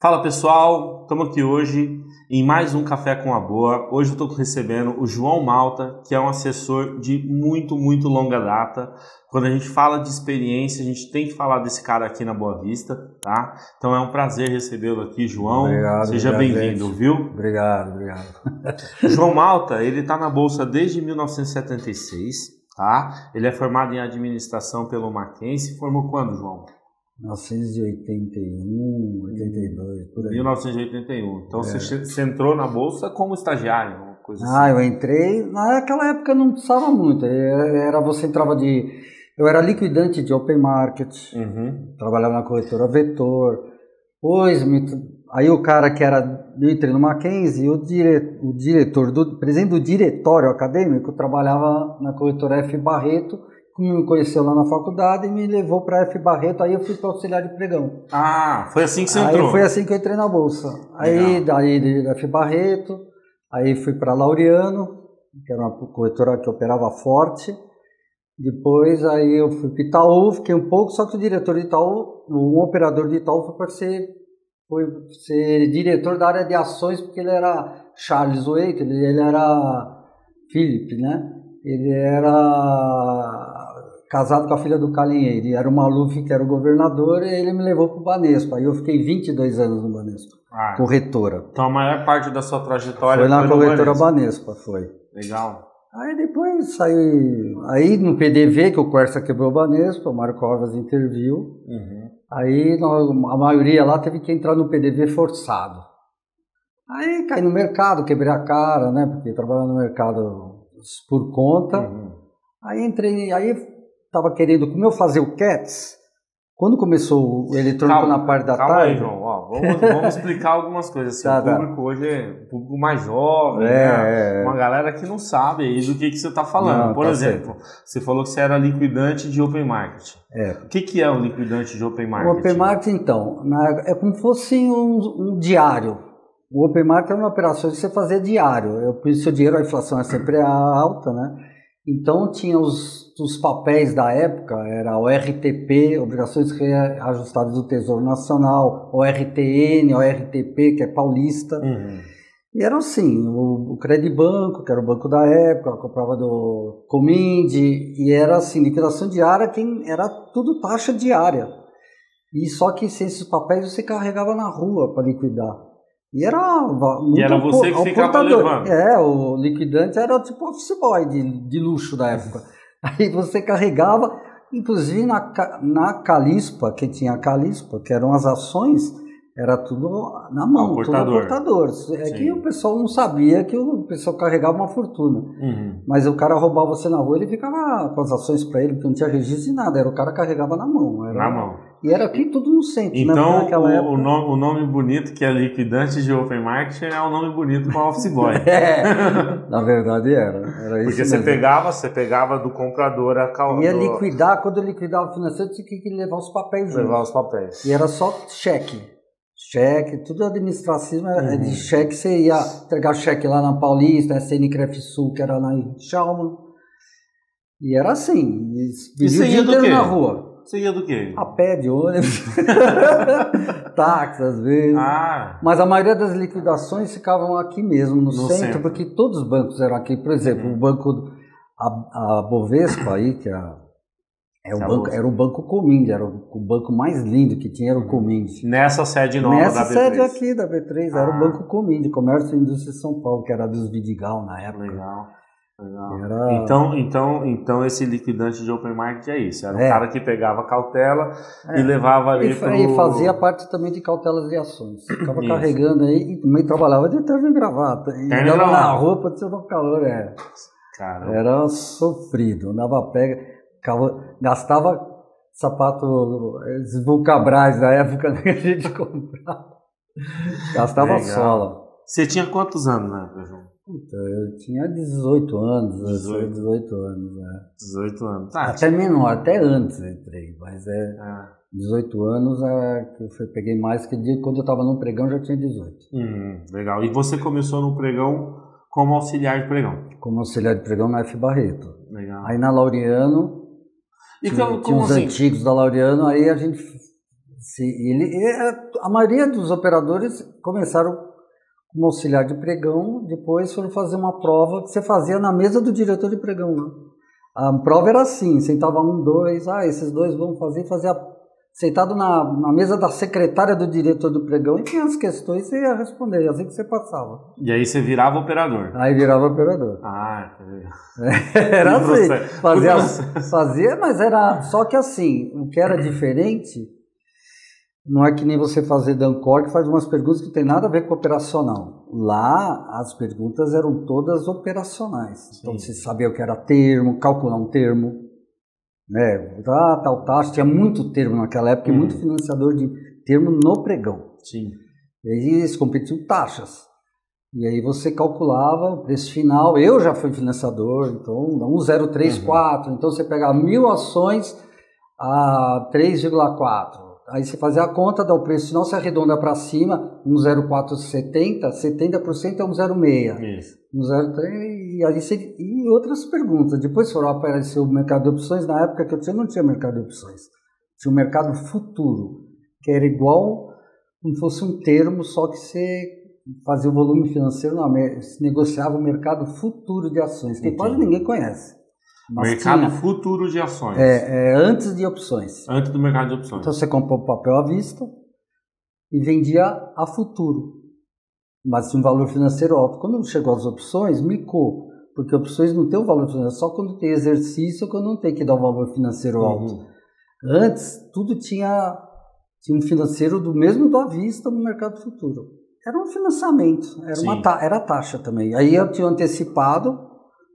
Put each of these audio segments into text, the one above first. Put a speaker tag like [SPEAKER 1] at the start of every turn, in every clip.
[SPEAKER 1] Fala pessoal, estamos aqui hoje em mais um Café com a Boa. Hoje eu estou recebendo o João Malta, que é um assessor de muito longa data. Quando a gente fala de experiência, a gente tem que falar desse cara aqui na Boa Vista, tá? Então é um prazer recebê-lo aqui, João.
[SPEAKER 2] Obrigado,
[SPEAKER 1] seja bem-vindo, viu?
[SPEAKER 2] Obrigado.
[SPEAKER 1] João Malta, ele está na Bolsa desde 1976, tá? Ele é formado em administração pelo Mackenzie. Formou quando, João?
[SPEAKER 2] 1981, 82, por aí.
[SPEAKER 1] 1981. Então você entrou na Bolsa como estagiário, uma coisa assim.
[SPEAKER 2] Eu entrei, naquela época não precisava muito, você entrava eu era liquidante de open market, trabalhava na corretora Vetor, aí o cara que eu entrei no Mackenzie, o presidente do diretório acadêmico trabalhava na corretora F. Barreto, me conheceu lá na faculdade e me levou para F. Barreto, aí eu fui para auxiliar de pregão.
[SPEAKER 1] Ah, foi assim que você entrou?
[SPEAKER 2] Aí foi assim que eu entrei na Bolsa. Aí daí de F. Barreto, aí fui para Laureano, que era uma corretora que operava forte. Depois aí eu fui para Itaú, fiquei um pouco, só que o diretor de Itaú, um operador de Itaú foi ser diretor da área de ações, porque ele era Charles Waite, ele era Philip, né? Ele era casado com a filha do Calinheiro, ele era o Maluf, que era o governador, e ele me levou para o Banespa. Aí eu fiquei 22 anos no Banespa, corretora.
[SPEAKER 1] Então a maior parte da sua trajetória
[SPEAKER 2] foi na corretora Banespa, foi.
[SPEAKER 1] Legal.
[SPEAKER 2] Aí depois aí no PDV, que o Quercia quebrou o Banespa, o Marco Alves interviu. Aí a maioria lá teve que entrar no PDV forçado. Aí caí no mercado, quebrei a cara, né, porque trabalhava no mercado por conta. Aí entrei, aí estava querendo, como eu fazia o CATS, quando começou o eletrônico na parte da tarde...
[SPEAKER 1] Calma aí, João, vamos explicar algumas coisas. Assim, o público hoje é um público mais jovem, né? Uma galera que não sabe aí do que você está falando.
[SPEAKER 2] Não,
[SPEAKER 1] por exemplo, você falou que você era liquidante de Open Market. O que é o liquidante de Open Market?
[SPEAKER 2] O Open Market, então, é como se fosse um diário. O Open Market é uma operação que você fazia diário. Por isso o dinheiro, a inflação é sempre alta, né? Então tinha os papéis da época, era o RTP, Obrigações Reajustadas do Tesouro Nacional, o RTN, o RTP, que é paulista. E era assim, o Credibanco, que era o banco da época, comprava do Cominde, e era assim, liquidação diária, era tudo taxa diária. E só que sem esses papéis você carregava na rua para liquidar. E era muito...
[SPEAKER 1] E era você que ficava levando.
[SPEAKER 2] O liquidante era tipo office boy de luxo da época. Aí você carregava, inclusive na Calispa, que tinha a Calispa, que eram as ações, era tudo na mão, tudo no portador. Que o pessoal não sabia que o pessoal carregava uma fortuna. Mas o cara roubava você na rua, ele ficava com as ações para ele, porque não tinha registro de nada, o cara carregava na mão.
[SPEAKER 1] Na mão.
[SPEAKER 2] E era aqui tudo no centro.
[SPEAKER 1] Então, o nome bonito, que é liquidante de Open Market, é um nome bonito para Office Boy.
[SPEAKER 2] Na verdade era
[SPEAKER 1] porque
[SPEAKER 2] isso
[SPEAKER 1] mesmo. Você pegava do comprador a calma.
[SPEAKER 2] Ia liquidar, quando eu liquidava o financeiro, tinha que levar os papéis.
[SPEAKER 1] Levar os papéis.
[SPEAKER 2] E era só cheque, tudo administrativo de cheque. Você ia entregar cheque lá na Paulista, SN Crefsul, que era lá em Chalma. E era assim, vivia o dia inteiro na rua.
[SPEAKER 1] Você ia do quê?
[SPEAKER 2] A pé, de ônibus, táxi às vezes. Mas a maioria das liquidações ficavam aqui mesmo, no centro, porque todos os bancos eram aqui. Por exemplo, o banco, a Bovespa aí, que era o Banco Cominde, era o banco mais lindo que tinha, era o Cominde.
[SPEAKER 1] Nessa sede nova da B3?
[SPEAKER 2] Nessa sede aqui da B3, era o Banco Cominde, Comércio e Indústria de São Paulo, que era dos Vidigal na época.
[SPEAKER 1] Legal. Então esse liquidante de Open Market é isso. Era o cara que pegava cautela e levava ali
[SPEAKER 2] E fazia parte também de cautelas de ações. Ficava carregando aí e também trabalhava de terno e gravata. E andava na rua para ser no calor.
[SPEAKER 1] Caramba.
[SPEAKER 2] Era sofrido. Andava gastava sapato, esses Vulcabras da época que a gente comprava. Gastava sola.
[SPEAKER 1] Você tinha quantos anos, né, João?
[SPEAKER 2] Eu tinha 18 anos. 18 anos,
[SPEAKER 1] 18 anos.
[SPEAKER 2] Até menor, até antes eu entrei, mas 18 anos que eu peguei mais que quando eu estava no pregão já tinha 18.
[SPEAKER 1] Legal. E você começou no pregão como auxiliar de pregão?
[SPEAKER 2] Como auxiliar de pregão na F. Barreto.
[SPEAKER 1] Legal.
[SPEAKER 2] Aí na Laureano, tinha os antigos da Laureano, aí a gente A maioria dos operadores começaram como auxiliar de pregão, depois foram fazer uma prova que você fazia na mesa do diretor de pregão, né? A prova era assim, sentava 1, 2, esses 2 vão fazia sentado na mesa da secretária do diretor do pregão e tinha as questões, você ia responder, assim que você passava.
[SPEAKER 1] E aí você virava operador?
[SPEAKER 2] Aí virava operador.
[SPEAKER 1] Era
[SPEAKER 2] assim, fazia, mas era, só que assim, o que era diferente, não é que nem você fazer Dancor, que faz umas perguntas que não tem nada a ver com operacional. Lá, as perguntas eram todas operacionais. Sim. Então, você sabia o que era termo, calcular um termo, né? Tal taxa. Tinha muito termo naquela época e muito financiador de termo no pregão.
[SPEAKER 1] Sim.
[SPEAKER 2] E aí eles competiam taxas. E aí você calculava o preço final. Eu já fui financiador, então 1,034. Então, você pegava 1.000 ações a 3,4. Aí você fazia a conta, dá o preço final, você arredonda para cima, 1,0470, 70% é 1,06.
[SPEAKER 1] Isso.
[SPEAKER 2] 1,03 e outras perguntas. Depois foram aparecer o mercado de opções, na época que eu não tinha mercado de opções. Tinha um mercado futuro, que era igual como fosse um termo, só que você fazia o volume financeiro, se negociava o mercado futuro de ações, que quase ninguém conhece.
[SPEAKER 1] Mercado futuro de ações.
[SPEAKER 2] Antes de opções.
[SPEAKER 1] Antes do mercado de opções.
[SPEAKER 2] Então você comprou o papel à vista e vendia a futuro. Mas tinha um valor financeiro alto. Quando chegou às opções, micou. Porque opções não tem um valor financeiro, só quando tem exercício, quando não tem que dar um valor financeiro alto. Antes, tudo tinha um financeiro do mesmo do à vista no mercado futuro. Era um financiamento, era taxa também. Aí eu tinha antecipado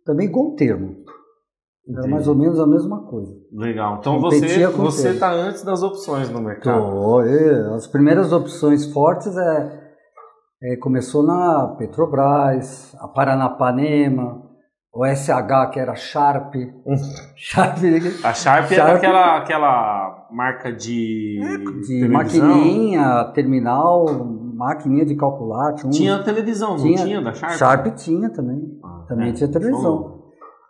[SPEAKER 2] também com o termo. Era mais ou menos a mesma coisa.
[SPEAKER 1] Legal. Então você está antes das opções no mercado.
[SPEAKER 2] As primeiras opções fortes começou na Petrobras, a Paranapanema, o SH, que era Sharp.
[SPEAKER 1] A Sharp era aquela marca de
[SPEAKER 2] maquininha, terminal, maquininha de calcular.
[SPEAKER 1] Tinha televisão, não tinha da Sharp?
[SPEAKER 2] Sharp tinha também. Também tinha televisão.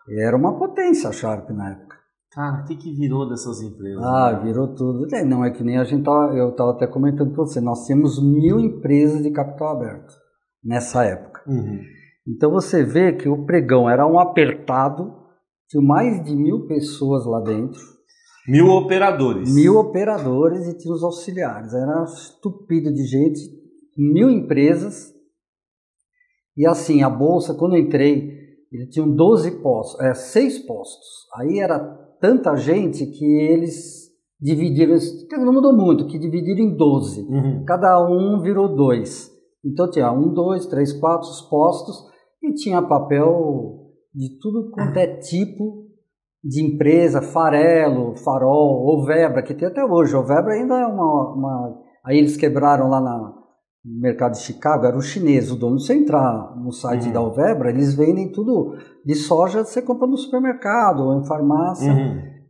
[SPEAKER 2] Era uma potência a Sharp na época.
[SPEAKER 1] Cara, o que virou dessas empresas?
[SPEAKER 2] Virou tudo. Não é que nem eu estava até comentando com você, nós tínhamos 1.000 empresas de capital aberto nessa época. Então você vê que o pregão era um apertado, tinha mais de 1.000 pessoas lá dentro.
[SPEAKER 1] 1.000 operadores.
[SPEAKER 2] 1.000 operadores e tinha os auxiliares. Era estupido de gente, 1.000 empresas. E assim, a bolsa, quando eu entrei, ele tinha 12 postos, 6 postos. Aí era tanta gente que eles dividiram, não mudou muito, que dividiram em 12. Cada um virou 2. Então tinha 1, 2, 3, 4 os postos e tinha papel de tudo quanto é tipo de empresa, Farelo, Farol, Ovebra, que tem até hoje. Ovebra ainda é uma... Aí eles quebraram lá no mercado de Chicago, era o chinês, o dono. Se você entrar no site da Ovebra, eles vendem tudo de soja, você compra no supermercado ou em farmácia,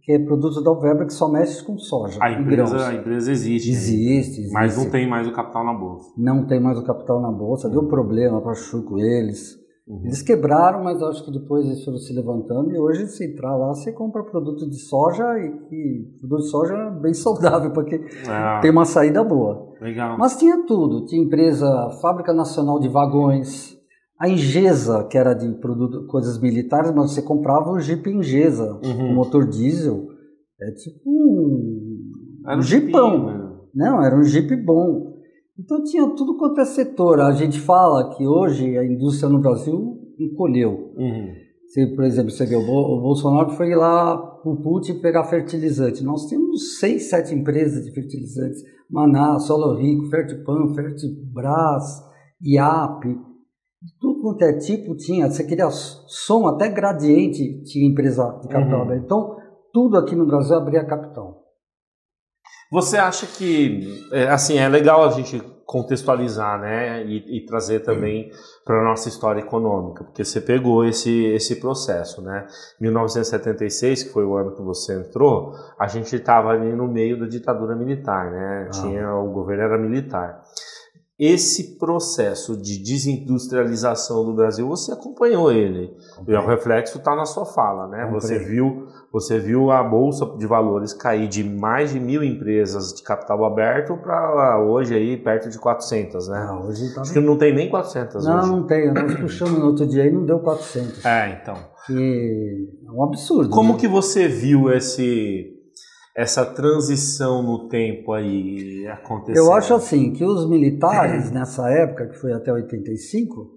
[SPEAKER 2] que é produto da Ovebra que só mexe com soja.
[SPEAKER 1] A empresa existe.
[SPEAKER 2] Existe.
[SPEAKER 1] Mas não tem mais o capital na bolsa.
[SPEAKER 2] Não tem mais o capital na bolsa, deu problema para com eles. Eles quebraram, mas acho que depois eles foram se levantando e hoje se entrar lá, você compra produto de soja e produto de soja bem saudável, porque tem uma saída boa.
[SPEAKER 1] Legal.
[SPEAKER 2] Mas tinha tudo, tinha empresa, Fábrica Nacional de Vagões, a Ingesa, que era de coisas militares, mas você comprava o Jeep Ingesa, o motor diesel, tipo um Jeepão. Não, era um Jeep bom. Então tinha tudo quanto é setor. A gente fala que hoje a indústria no Brasil encolheu. Por exemplo, você vê, o Bolsonaro foi lá para o Putin pegar fertilizante. Nós temos 6, 7 empresas de fertilizantes. Maná, Solo Rico, Fertipan, Fertibras, IAP. Tudo quanto é tipo tinha. Você queria som, até Gradiente tinha empresa de capital aberto. Então, tudo aqui no Brasil abria capital.
[SPEAKER 1] Você acha que, assim, é legal a gente contextualizar, né, e trazer também para a nossa história econômica, porque você pegou esse processo, né? 1976, que foi o ano que você entrou, a gente estava ali no meio da ditadura militar, né? O governo era militar. Esse processo de desindustrialização do Brasil, você acompanhou ele. E o reflexo está na sua fala, né? Você viu a Bolsa de Valores cair de mais de 1.000 empresas de capital aberto para hoje aí perto de 400, né?
[SPEAKER 2] Hoje tá...
[SPEAKER 1] Acho que não tem nem 400
[SPEAKER 2] não,
[SPEAKER 1] hoje.
[SPEAKER 2] Não tem. Nós puxamos no outro dia e não deu 400.
[SPEAKER 1] Então.
[SPEAKER 2] Que é um absurdo.
[SPEAKER 1] Como
[SPEAKER 2] né?
[SPEAKER 1] que você viu essa transição no tempo aí acontecendo?
[SPEAKER 2] Eu acho assim, que os militares, nessa época, que foi até 85,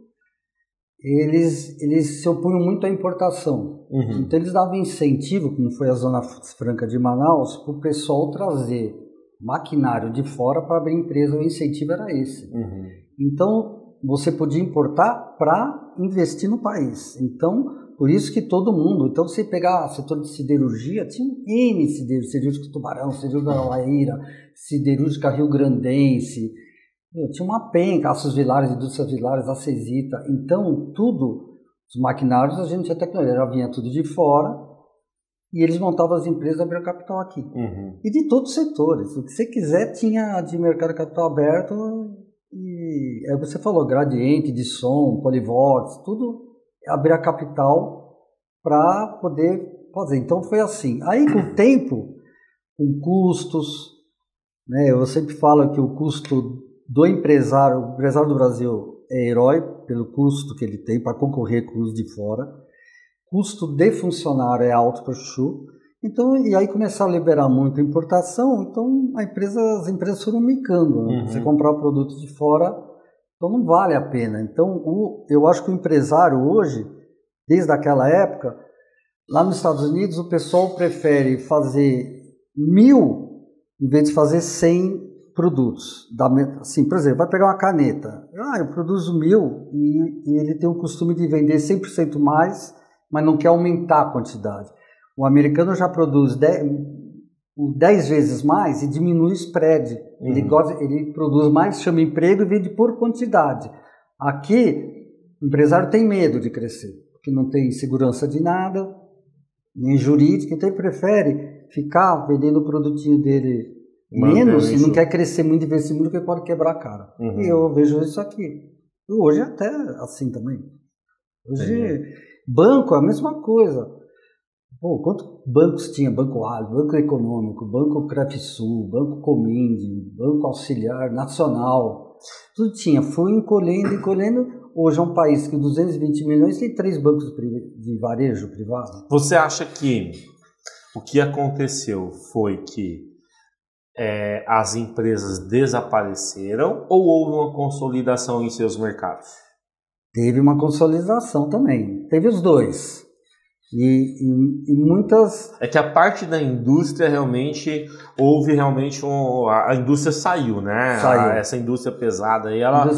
[SPEAKER 2] eles se opunham muito à importação. Então eles davam incentivo, como foi a Zona Franca de Manaus, para o pessoal trazer maquinário de fora para abrir empresa. O incentivo era esse. Então você podia importar para investir no país. Então, por isso que todo mundo... Então, você pegar setor de siderurgia, tinha N siderúrgica Tubarão, siderúrgica Guaíra, siderúrgica Rio Grandense, tinha uma penca, Aços Vilares, Indústrias Vilares, Acesita. Então, tudo, os maquinários, a gente tinha tecnologia, vinha tudo de fora, e eles montavam as empresas e abriam capital aqui. E de todos os setores. O que você quiser tinha de mercado capital aberto, e é o que você falou, Gradiente, de som, Polivox, tudo abrir a capital para poder fazer. Então foi assim. Aí com o tempo, com custos, né, eu sempre falo que o custo do empresário, o empresário do Brasil é herói pelo custo que ele tem para concorrer com os de fora. Custo de funcionário é alto para o chuchu. Então, e aí começaram a liberar muita importação, então as empresas foram micando. Né? Você comprar o produto de fora, então não vale a pena. Então, eu acho que o empresário hoje, desde aquela época, lá nos Estados Unidos, o pessoal prefere fazer 1.000 em vez de fazer 100 produtos. Assim, por exemplo, vai pegar uma caneta. Eu produzo 1.000 e ele tem o costume de vender 100% mais, mas não quer aumentar a quantidade. O americano já produz 10 vezes mais e diminui o spread. Ele produz mais, chama emprego e vende por quantidade. Aqui, o empresário tem medo de crescer, porque não tem segurança de nada, nem jurídica, então ele prefere ficar vendendo o produtinho dele menos e não quer crescer muito, investir muito, porque pode quebrar a cara. E eu vejo isso aqui. E hoje até assim também. Hoje, banco é a mesma coisa. Pô, quantos bancos tinha? Banco Ali, Banco Econômico, Banco Crefsul, Banco Cominde, Banco Auxiliar, Nacional, tudo tinha. Foi encolhendo. Hoje é um país que 220 milhões tem 3 bancos de varejo privado.
[SPEAKER 1] Você acha que o que aconteceu foi que as empresas desapareceram ou houve uma consolidação em seus mercados?
[SPEAKER 2] Teve uma consolidação também. Teve os dois. E muitas...
[SPEAKER 1] É que a parte da indústria realmente, a indústria saiu, né?
[SPEAKER 2] Saiu.
[SPEAKER 1] Essa indústria pesada aí, ela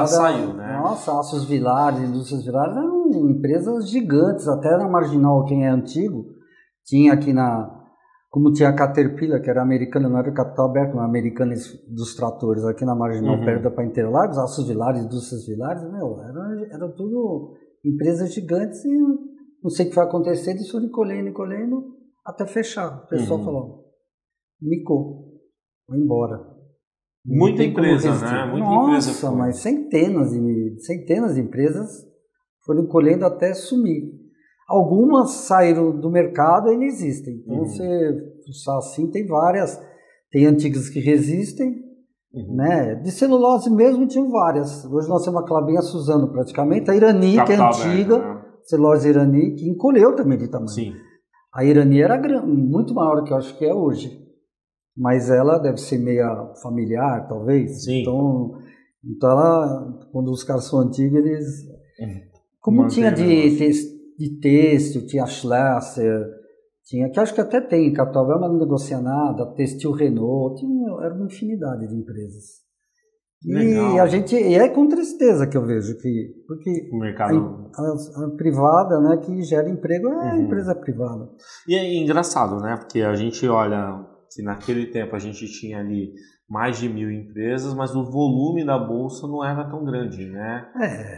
[SPEAKER 1] saiu, né?
[SPEAKER 2] Nossa, Aços Vilares, Indústrias Vilares eram empresas gigantes, até na Marginal, quem é antigo, tinha aqui como tinha a Caterpillar, que era americana, não era capital aberto, mas americana dos tratores, aqui na Marginal, perto da Interlagos, Aços Vilares, Indústrias Vilares, era tudo empresas gigantes e... Não sei o que vai acontecer, eles foram encolhendo, até fechar. O pessoal falou, micou, vai embora.
[SPEAKER 1] Muita empresa, né?
[SPEAKER 2] Nossa, mas centenas de empresas foram encolhendo até sumir. Algumas saíram do mercado e ainda existem. Então, você puxar assim, tem várias. Tem antigas que resistem, né? De celulose mesmo tinham várias. Hoje nós temos a Klabin Suzano praticamente, a Irani, que é antiga. Né? Celulose Irani, que encolheu também de tamanho.
[SPEAKER 1] Sim.
[SPEAKER 2] A Irani era muito maior do que eu acho que é hoje. Mas ela deve ser meia familiar, talvez.
[SPEAKER 1] Sim.
[SPEAKER 2] Então ela, quando os caras são antigos, eles... Como tinha de têxtil, tinha Schlesser, tinha, que acho que até tem, Capital Bel, mas não negocia nada, Textil Renault, era uma infinidade de empresas.
[SPEAKER 1] Legal.
[SPEAKER 2] E é com tristeza que eu vejo porque
[SPEAKER 1] o mercado
[SPEAKER 2] a privada, né, que gera emprego é a empresa privada.
[SPEAKER 1] E é engraçado, né, porque a gente olha que naquele tempo a gente tinha ali mais de 1.000 empresas, mas o volume da bolsa não era tão grande, né?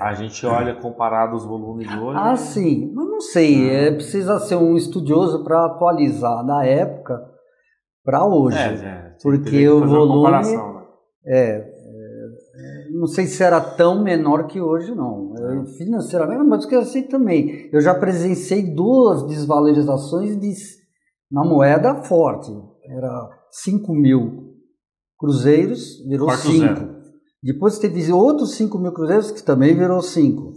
[SPEAKER 1] A gente olha comparado os volumes de hoje.
[SPEAKER 2] Sim, mas não sei, precisa ser um estudioso para atualizar da época para hoje, porque o volume não sei se era tão menor que hoje, não. Financeiramente, mas que eu sei também. Eu já presenciei 2 desvalorizações na moeda forte. Era 5.000 cruzeiros, virou 5. Depois teve outros 5.000 cruzeiros que também virou 5.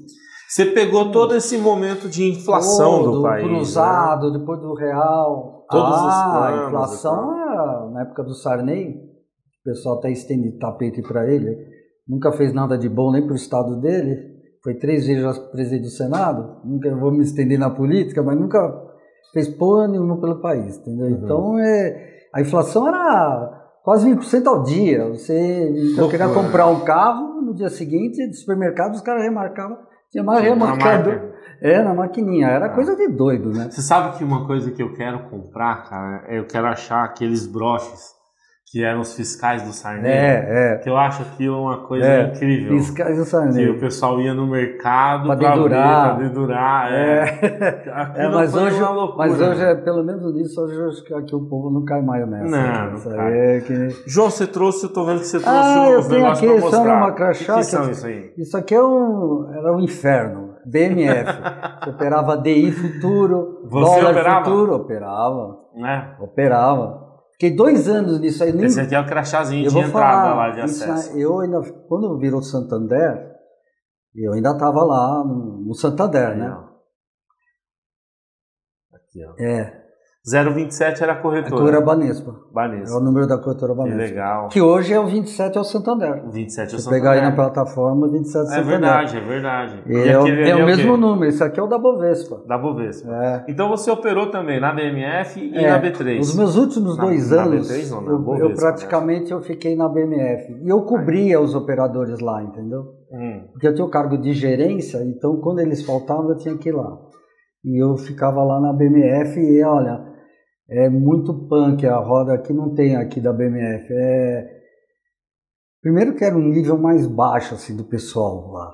[SPEAKER 1] Você pegou todo esse momento de inflação do país.
[SPEAKER 2] Cruzado, né? Depois do real.
[SPEAKER 1] Todos os planos,
[SPEAKER 2] a inflação era, na época do Sarney, o pessoal até estende tapete para ele, nunca fez nada de bom nem para o estado dele, foi 3 vezes presidente do Senado, nunca vou me estender na política, mas nunca fez porra nenhuma pelo país, entendeu? Então, a inflação era quase 20% ao dia. Você queria comprar um carro, no dia seguinte, no supermercado, os caras remarcavam. Tinha mais remarcado. Na maquininha. Era coisa de doido, né?
[SPEAKER 1] Você sabe que uma coisa que eu quero comprar, cara, eu quero achar aqueles broches que eram os fiscais do Sarney. Que eu acho aquilo uma coisa incrível.
[SPEAKER 2] Fiscais do Sarney.
[SPEAKER 1] Que o pessoal ia no mercado
[SPEAKER 2] para dedurar.
[SPEAKER 1] Mas hoje,
[SPEAKER 2] uma loucura. Mas hoje, pelo menos nisso, hoje eu acho que aqui o povo não cai mais nessa.
[SPEAKER 1] Não cai. João, você trouxe, eu tô vendo que você trouxe
[SPEAKER 2] os negócios para mostrar.
[SPEAKER 1] Uma
[SPEAKER 2] crachá,
[SPEAKER 1] que são isso aí?
[SPEAKER 2] Isso aqui era um inferno. BMF. Você operava DI futuro,
[SPEAKER 1] você
[SPEAKER 2] dólar
[SPEAKER 1] operava?
[SPEAKER 2] Futuro, operava. Fiquei 2 anos nisso aí.
[SPEAKER 1] Esse aqui é o crachazinho de entrada lá de acesso.
[SPEAKER 2] Quando virou Santander, eu ainda estava lá no Santander,
[SPEAKER 1] aí,
[SPEAKER 2] né?
[SPEAKER 1] Aqui, ó. 027 era a corretora.
[SPEAKER 2] A corretora Banespa.
[SPEAKER 1] Banespa.
[SPEAKER 2] É o número da corretora Banespa.
[SPEAKER 1] Que legal.
[SPEAKER 2] Que hoje é o 27 é o Santander.
[SPEAKER 1] O 27 é o Santander.
[SPEAKER 2] Se pegar aí na plataforma, 27 é o Santander.
[SPEAKER 1] É verdade.
[SPEAKER 2] É o mesmo número. Esse aqui é o da Bovespa.
[SPEAKER 1] Da Bovespa. Então você operou também na BMF e na B3.
[SPEAKER 2] Os meus últimos 2 anos,
[SPEAKER 1] B3, não, na Bovespa,
[SPEAKER 2] eu praticamente eu fiquei na BMF. E eu cobria os operadores lá, entendeu? Porque eu tinha o cargo de gerência, então quando eles faltavam eu tinha que ir lá. E eu ficava lá na BMF e olha... É muito punk, a roda aqui não tem aqui da BMF. Primeiro que era um nível mais baixo assim, do pessoal lá.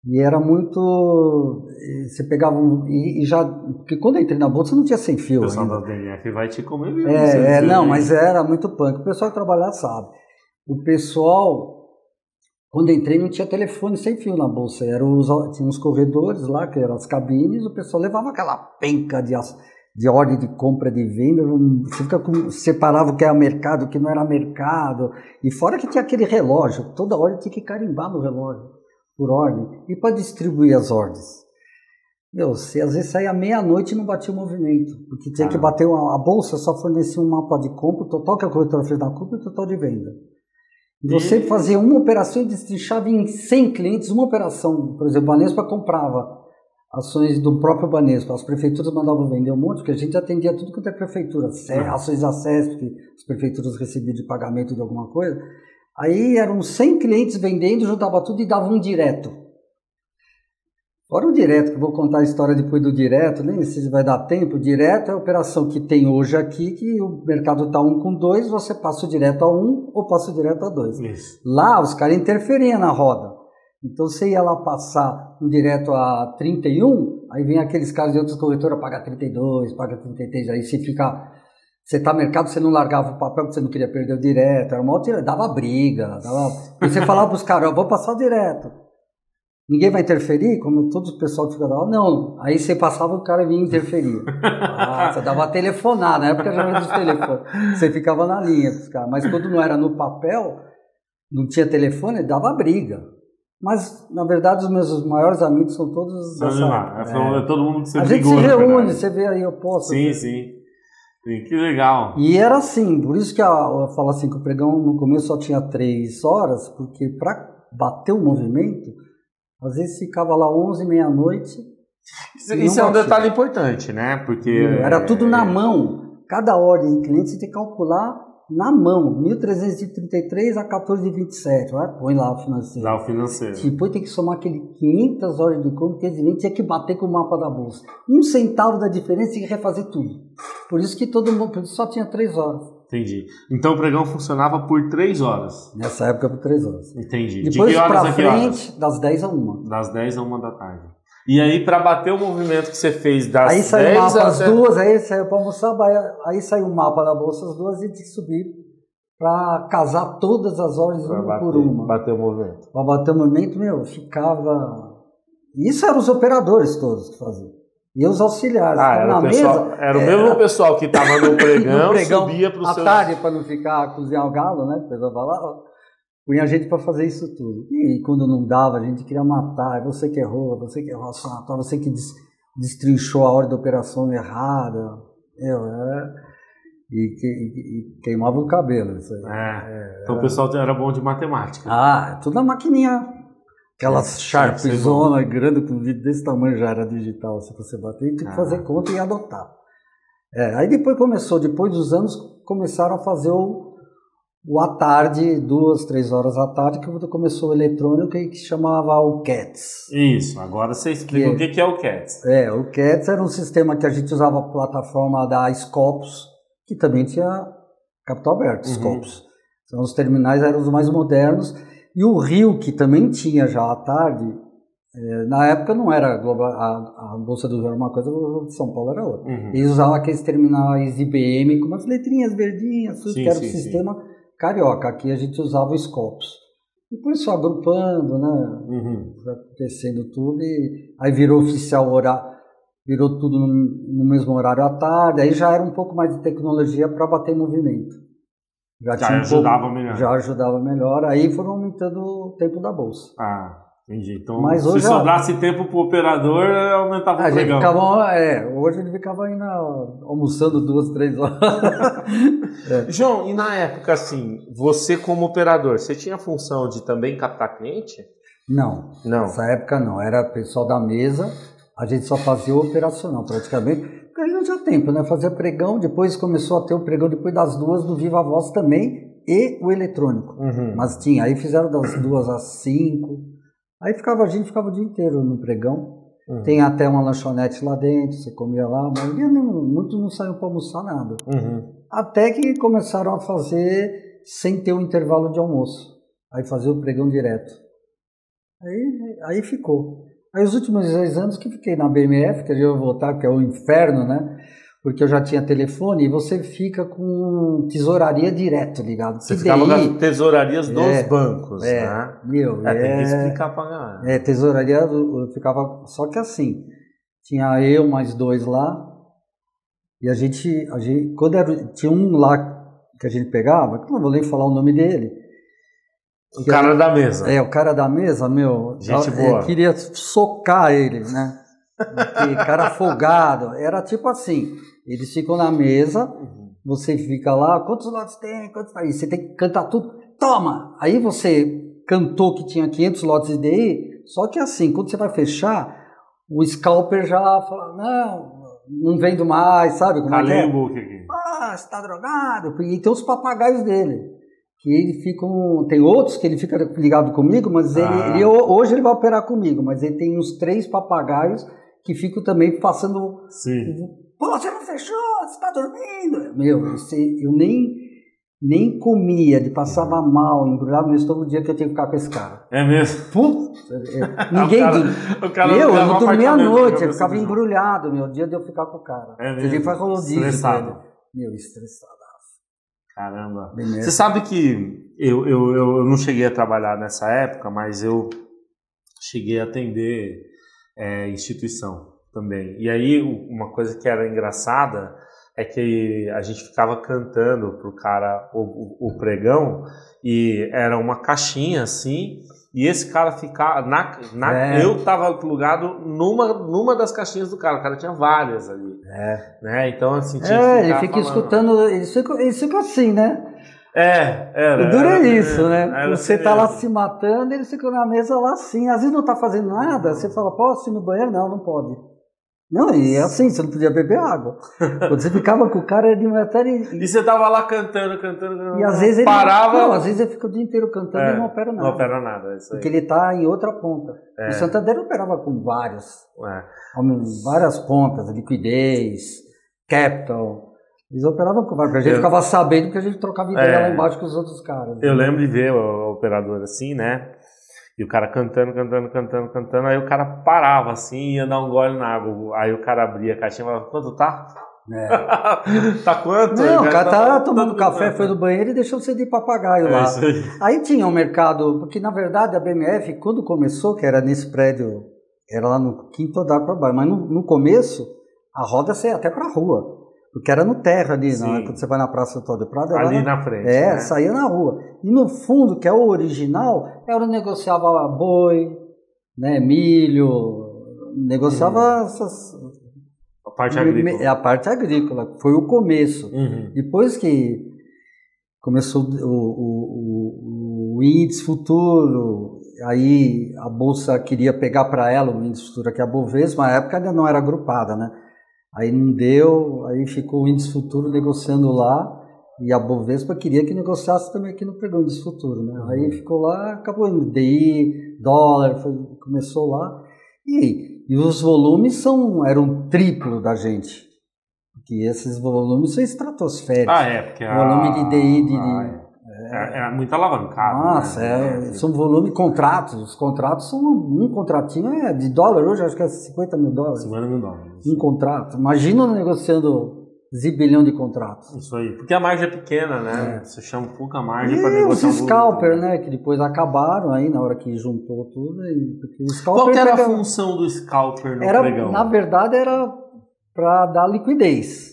[SPEAKER 2] E era muito... Você pegava e já... Porque quando eu entrei na bolsa não tinha sem fio.
[SPEAKER 1] O pessoal
[SPEAKER 2] ainda.
[SPEAKER 1] da BMF vai te comer.
[SPEAKER 2] Mas era muito punk. O pessoal que trabalhava sabe. O pessoal... Quando eu entrei não tinha telefone sem fio na bolsa. Tinha uns corredores lá, que eram as cabines, o pessoal levava aquela penca de ordem de compra, de venda, você separava o que era mercado, o que não era mercado, e fora que tinha aquele relógio, toda hora tinha que carimbar no relógio, por ordem, e para distribuir as ordens. Você às vezes saía meia-noite e não batia o movimento, porque tinha que bater, a bolsa só fornecia um mapa de compra, o total que a corretora fez na compra e o total de venda. E você fazia uma operação e destrinchava em 100 clientes, uma operação, por exemplo, a Banespa comprava ações do próprio Banespa, as prefeituras mandavam vender um monte, porque a gente atendia tudo quanto é prefeitura, ações da CESP, que as prefeituras recebiam de pagamento de alguma coisa. Aí eram 100 clientes vendendo, juntava tudo e dava um direto. Fora o direto, que eu vou contar a história depois do direto, nem sei se vai dar tempo. O direto é a operação que tem hoje aqui, que o mercado está 1 com 2, você passa o direto a 1 ou passa o direto a 2.
[SPEAKER 1] Isso.
[SPEAKER 2] Lá os caras interferiam na roda. Então você ia lá passar um direto a 31, aí vem aqueles caras de outras corretoras, paga 32, paga 33, aí você tá no mercado, você não largava o papel porque você não queria perder o direto, era uma dava briga, e você falava pros caras, eu vou passar o direto. Ninguém vai interferir, como todo o pessoal que fica lá, não, aí você passava o cara vinha interferir. Você dava uma telefonada, na época já era dos telefones, você ficava na linha pros caras, mas quando não era no papel, não tinha telefone, dava briga. Mas, na verdade, os meus maiores amigos são todos
[SPEAKER 1] todo mundo que você
[SPEAKER 2] a gente se reúne, você vê aí, eu posso.
[SPEAKER 1] Sim, que legal.
[SPEAKER 2] E era assim, por isso que eu falo assim, que o pregão no começo só tinha 3 horas, porque para bater o movimento, às vezes ficava lá 11, meia-noite.
[SPEAKER 1] Isso é um detalhe importante, né? Porque
[SPEAKER 2] era tudo na mão. Cada ordem de cliente você tem que calcular na mão, 1.333 a 14,27, põe lá o financeiro.
[SPEAKER 1] Dá o financeiro.
[SPEAKER 2] Depois tem que somar aquele 500 horas de conta, que tinha que bater com o mapa da bolsa. 1 centavo da diferença tem que refazer tudo. Por isso que todo mundo só tinha 3 horas.
[SPEAKER 1] Entendi. Então o pregão funcionava por 3 horas.
[SPEAKER 2] Nessa época por 3 horas.
[SPEAKER 1] Entendi.
[SPEAKER 2] Depois
[SPEAKER 1] de que horas
[SPEAKER 2] pra frente, das 10 a 1.
[SPEAKER 1] Das 10 a 1 da tarde. E aí, para bater o movimento que você fez das 10
[SPEAKER 2] aí saiu o mapa às 2, aí saiu para almoçar, aí saiu o mapa da bolsa às 2 e tinha que subir para casar todas as ordens uma por uma.
[SPEAKER 1] Bater o movimento.
[SPEAKER 2] Para bater o movimento, ficava... Isso eram os operadores todos que faziam. E os auxiliares.
[SPEAKER 1] Era o pessoal, era o mesmo pessoal que estava no pregão, subia para o seu...
[SPEAKER 2] À tarde, para não ficar cozinhar o galo, né? O pessoal falava, punha a gente para fazer isso tudo. E quando não dava, a gente queria matar. Você que errou a sua, você que destrinchou a ordem da operação errada. E queimava o cabelo. Isso aí.
[SPEAKER 1] Então o pessoal era bom de matemática.
[SPEAKER 2] Tudo na maquininha. Aquelas Sharpzona grande, com um vídeo desse tamanho já era digital. Se você bater, tinha que fazer conta e adotar. Aí depois depois dos anos, começaram a fazer o à tarde, 2, 3 horas à tarde, que começou o eletrônico que chamava o CATS.
[SPEAKER 1] Isso, agora você explica o que é o CATS.
[SPEAKER 2] O CATS era um sistema que a gente usava a plataforma da Scopus, que também tinha capital aberto, Scopus. Então os terminais eram os mais modernos. E o Rio, que também tinha já à tarde, na época não era a Bolsa do Rio era uma coisa, a Bolsa de São Paulo era outra. Eles usavam aqueles terminais IBM com umas letrinhas verdinhas, que era o sistema carioca. Aqui a gente usava o Scopus. Depois só agrupando, né? Acontecendo tudo, e aí virou oficial horário, virou tudo no mesmo horário à tarde, aí já era um pouco mais de tecnologia para bater movimento. Já ajudava melhor, aí foram aumentando o tempo da bolsa.
[SPEAKER 1] Entendi. Então, se sobrasse tempo para o operador, aumentava o pregão.
[SPEAKER 2] Hoje ele ficava ainda almoçando 2, 3 horas.
[SPEAKER 1] João, e na época, assim, você como operador, você tinha a função de também captar cliente?
[SPEAKER 2] Não. Nessa época não, era pessoal da mesa, a gente só fazia o operacional praticamente. Porque aí não tinha tempo, né? Fazia pregão, depois começou a ter o pregão depois das 2 do Viva Voz também e o eletrônico. Mas tinha, aí fizeram das 2 às 5. Aí a gente ficava o dia inteiro no pregão. Tem até uma lanchonete lá dentro, você comia lá, a maioria muitos não saiu para almoçar nada. Até que começaram a fazer sem ter o intervalo de almoço. Aí fazia o pregão direto. Aí ficou. Aí os últimos 2 anos que fiquei na BMF, que eu ia voltar, que é o inferno, né? Porque eu já tinha telefone e você fica com tesouraria direto ligado.
[SPEAKER 1] Você ficava nas tesourarias dos bancos, né? Tem que explicar pra galera.
[SPEAKER 2] Tesouraria, eu ficava... Só que assim, tinha eu mais 2 lá, e a gente tinha um lá que a gente pegava, que não vou nem falar o nome dele,
[SPEAKER 1] o cara da mesa.
[SPEAKER 2] O cara da mesa,
[SPEAKER 1] gente boa.
[SPEAKER 2] Eu queria socar ele, né? Porque cara folgado. Era tipo assim, eles ficam na mesa, você fica lá, quantos lotes tem? Aí você tem que cantar tudo. Toma! Aí você cantou que tinha 500 lotes de DI, só que assim, quando você vai fechar, o scalper já fala, não vendo mais, sabe como
[SPEAKER 1] Calei
[SPEAKER 2] é que é?
[SPEAKER 1] O book aqui.
[SPEAKER 2] Você tá drogado. E tem os papagaios dele. Que ele tem outros que ele fica ligado comigo, mas hoje ele vai operar comigo, mas ele tem uns 3 papagaios que ficam também passando. Pô, você não fechou, você tá dormindo. Eu nem comia, passava mal, embrulhava meu estômago no dia que eu tinha que ficar com esse cara.
[SPEAKER 1] É mesmo?
[SPEAKER 2] Ninguém eu não dormia à noite, eu ficava
[SPEAKER 1] assim,
[SPEAKER 2] embrulhado, o dia de eu ficar com o cara. Ele faz rodízio.
[SPEAKER 1] Estressado.
[SPEAKER 2] Estressado.
[SPEAKER 1] Caramba. Você sabe que eu não cheguei a trabalhar nessa época, mas eu cheguei a atender instituição também. E aí uma coisa que era engraçada é que a gente ficava cantando pro cara o pregão, e era uma caixinha assim, e esse cara ficava eu tava plugado numa das caixinhas do cara. O cara tinha várias ali, né? Então assim,
[SPEAKER 2] ele fica escutando, eles ficam assim, né?
[SPEAKER 1] Era.
[SPEAKER 2] O duro é isso, né? Você tá lá se matando, eles ficam na mesa lá assim, às vezes não tá fazendo nada, você fala, posso ir no banheiro? Não pode. Não, e é assim, você não podia beber água. Quando você ficava com o cara, ele até...
[SPEAKER 1] E você tava lá cantando.
[SPEAKER 2] E às vezes
[SPEAKER 1] parava...
[SPEAKER 2] Não, às vezes ele fica o dia inteiro cantando e não opera nada.
[SPEAKER 1] Não opera nada, isso aí.
[SPEAKER 2] Porque ele tá em outra ponta. O Santander operava com várias pontas, liquidez, capital. Eles operavam com várias. A gente ficava sabendo porque a gente trocava ideia lá embaixo com os outros caras.
[SPEAKER 1] Eu lembro de ver o operador assim, né? E o cara cantando, aí o cara parava assim e ia dar um gole na água. Aí o cara abria a caixinha e falava, quanto tá? Tá quanto?
[SPEAKER 2] Não, o cara tá tomando café, foi no banheiro e deixou você de papagaio lá.
[SPEAKER 1] Isso
[SPEAKER 2] Aí tinha um mercado, porque na verdade a BMF, quando começou, que era nesse prédio, era lá no quinto andar para baixo, mas no começo a roda saía até pra rua. Porque era no terra ali, quando você vai na Praça Antônio de Prado.
[SPEAKER 1] Ali na frente, né?
[SPEAKER 2] Saía na rua. E no fundo, que é o original, era onde negociava boi, né, milho, negociava essas...
[SPEAKER 1] A parte agrícola.
[SPEAKER 2] É a parte agrícola, foi o começo. Depois que começou o índice futuro, aí a Bolsa queria pegar para ela o índice futuro, que é a Bovespa, na época ainda não era agrupada, né? Aí não deu, aí ficou o índice futuro negociando lá, e a Bovespa queria que negociasse também aqui no pregão índice futuro, né? Aí ficou lá, acabou indo DI, dólar, começou lá, e os volumes eram triplo da gente, porque esses volumes são estratosféricos.
[SPEAKER 1] Porque
[SPEAKER 2] o volume de DI,
[SPEAKER 1] é muito alavancado.
[SPEAKER 2] Nossa, são volume de contratos. Os contratos são um contratinho de dólar hoje, acho que é 50 mil dólares.
[SPEAKER 1] 50 mil dólares.
[SPEAKER 2] Um contrato. Imagina negociando zibilhão de contratos.
[SPEAKER 1] Isso aí. Porque a margem é pequena, né? Você chama pouca margem para
[SPEAKER 2] E
[SPEAKER 1] negociar
[SPEAKER 2] os scalper, né? Que depois acabaram aí na hora que juntou tudo. Porque o scalper
[SPEAKER 1] qual que era a função do scalper no pregão?
[SPEAKER 2] Na verdade, era para dar liquidez.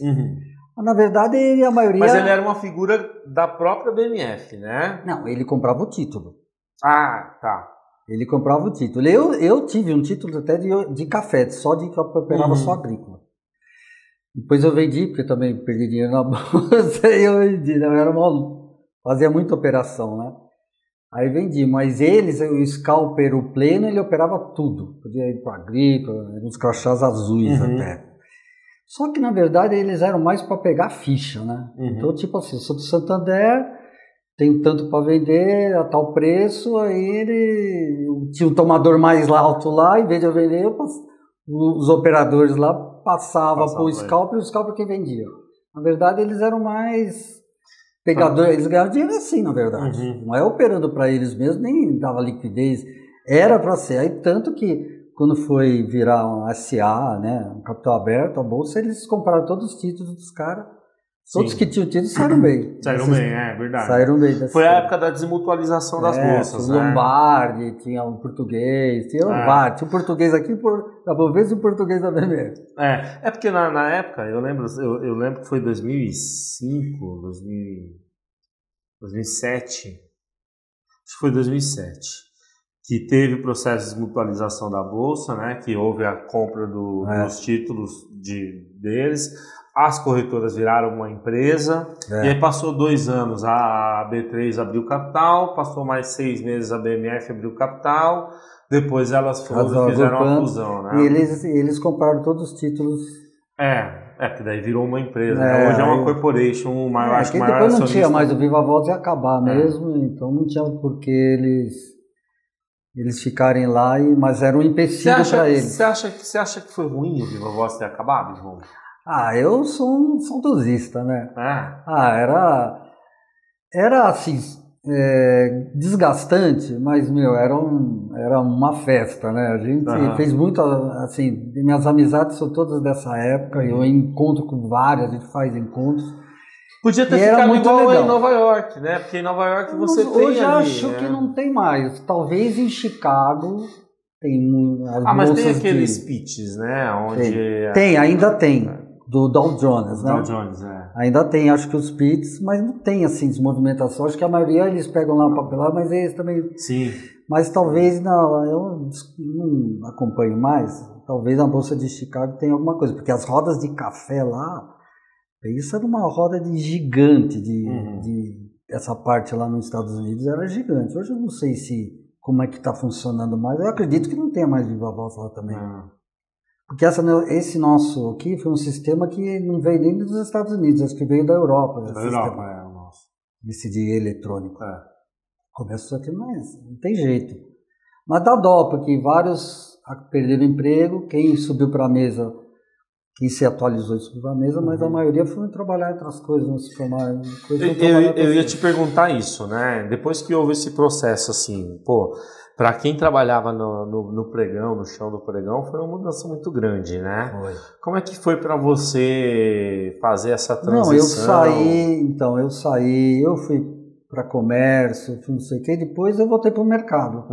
[SPEAKER 2] Na verdade, a maioria...
[SPEAKER 1] Mas ele era uma figura da própria BMF, né?
[SPEAKER 2] Não, ele comprava o título.
[SPEAKER 1] Tá.
[SPEAKER 2] Ele comprava o título. Eu tive um título até de café, só de que eu operava só agrícola. Depois eu vendi, porque eu também perdi dinheiro na bolsa, e eu vendi, né? Fazia muita operação, né? Aí vendi, mas o scalper, o pleno, ele operava tudo. Podia ir para agrícola, uns crachás azuis até. Só que, na verdade, eles eram mais para pegar ficha, né? Então, tipo assim, eu sou do Santander, tenho tanto para vender, a tal preço, aí ele tinha um tomador mais alto lá, em vez de eu vender, os operadores lá passavam para o scalper, e o scalper quem vendia. Na verdade, eles eram mais pegadores, eles ganhavam dinheiro assim, na verdade. Não é operando para eles mesmos, nem dava liquidez, era para ser. Aí, tanto que quando foi virar um SA, né, um capital aberto, a bolsa, eles compraram todos os títulos dos caras. Todos que tinham títulos saíram bem.
[SPEAKER 1] Verdade.
[SPEAKER 2] Saíram bem.
[SPEAKER 1] Foi a época da desmutualização das bolsas,
[SPEAKER 2] né? Lombardi, tinha um português, tinha Lombardi, tinha um português aqui da Bovespa e um português da BMF.
[SPEAKER 1] É porque na época, eu lembro que foi 2005, 2007, acho que foi 2007. Que teve processo de desmutualização da Bolsa, né, que houve a compra dos títulos deles, as corretoras viraram uma empresa, e aí passou 2 anos, a B3 abriu capital, passou mais 6 meses a BMF abriu capital, depois elas fizeram a fusão. Né?
[SPEAKER 2] E eles compraram todos os títulos.
[SPEAKER 1] Porque daí virou uma empresa, né? Hoje é uma corporation, eu acho que maior
[SPEAKER 2] depois não
[SPEAKER 1] acionista.
[SPEAKER 2] tinha mais, o Viva Voz ia acabar mesmo, então não tinha por que eles ficarem lá, mas era um empecilho para eles.
[SPEAKER 1] Você acha que foi ruim o Viva Voz ter acabado, João?
[SPEAKER 2] Eu sou um saudosista, né? Era assim, desgastante, mas, era uma festa, né? A gente fez muito, assim, minhas amizades são todas dessa época, eu encontro com várias, a gente faz encontros.
[SPEAKER 1] Podia ter ficado igual em Nova York, né? Porque em Nova York você tem
[SPEAKER 2] hoje acho que não tem mais. Talvez em Chicago tem
[SPEAKER 1] mas tem aqueles pitches, né? Onde
[SPEAKER 2] ainda tem. Do Dow Jones, né?
[SPEAKER 1] Dow Jones,
[SPEAKER 2] Ainda tem, acho que os pitches, mas não tem, assim, desmovimentação. Acho que a maioria eles pegam lá papelado, mas eles também...
[SPEAKER 1] Sim.
[SPEAKER 2] Mas talvez, eu não acompanho mais, talvez na Bolsa de Chicago tenha alguma coisa, porque as rodas de café lá, pensa numa roda de gigante, essa parte lá nos Estados Unidos era gigante. Hoje eu não sei como é que está funcionando mais, eu acredito que não tenha mais Viva Voz lá também. Porque esse nosso aqui foi um sistema que não veio nem dos Estados Unidos, acho que veio da Europa.
[SPEAKER 1] Da Europa, o nosso.
[SPEAKER 2] Esse de eletrônico. Começou aqui, mas não tem jeito. Mas dá dó, porque vários perderam emprego, quem subiu para a mesa, quem se atualizou e subiu para a mesa, mas a maioria foi trabalhar em outras coisas, não se formar em coisas.
[SPEAKER 1] Eu ia te perguntar isso, né? Depois que houve esse processo, assim, Para quem trabalhava no pregão, no chão do pregão, foi uma mudança muito grande, né?
[SPEAKER 2] Foi.
[SPEAKER 1] Como é que foi para você fazer essa transição?
[SPEAKER 2] Não, eu saí, eu fui para comércio, fui não sei o quê, depois eu voltei para o mercado.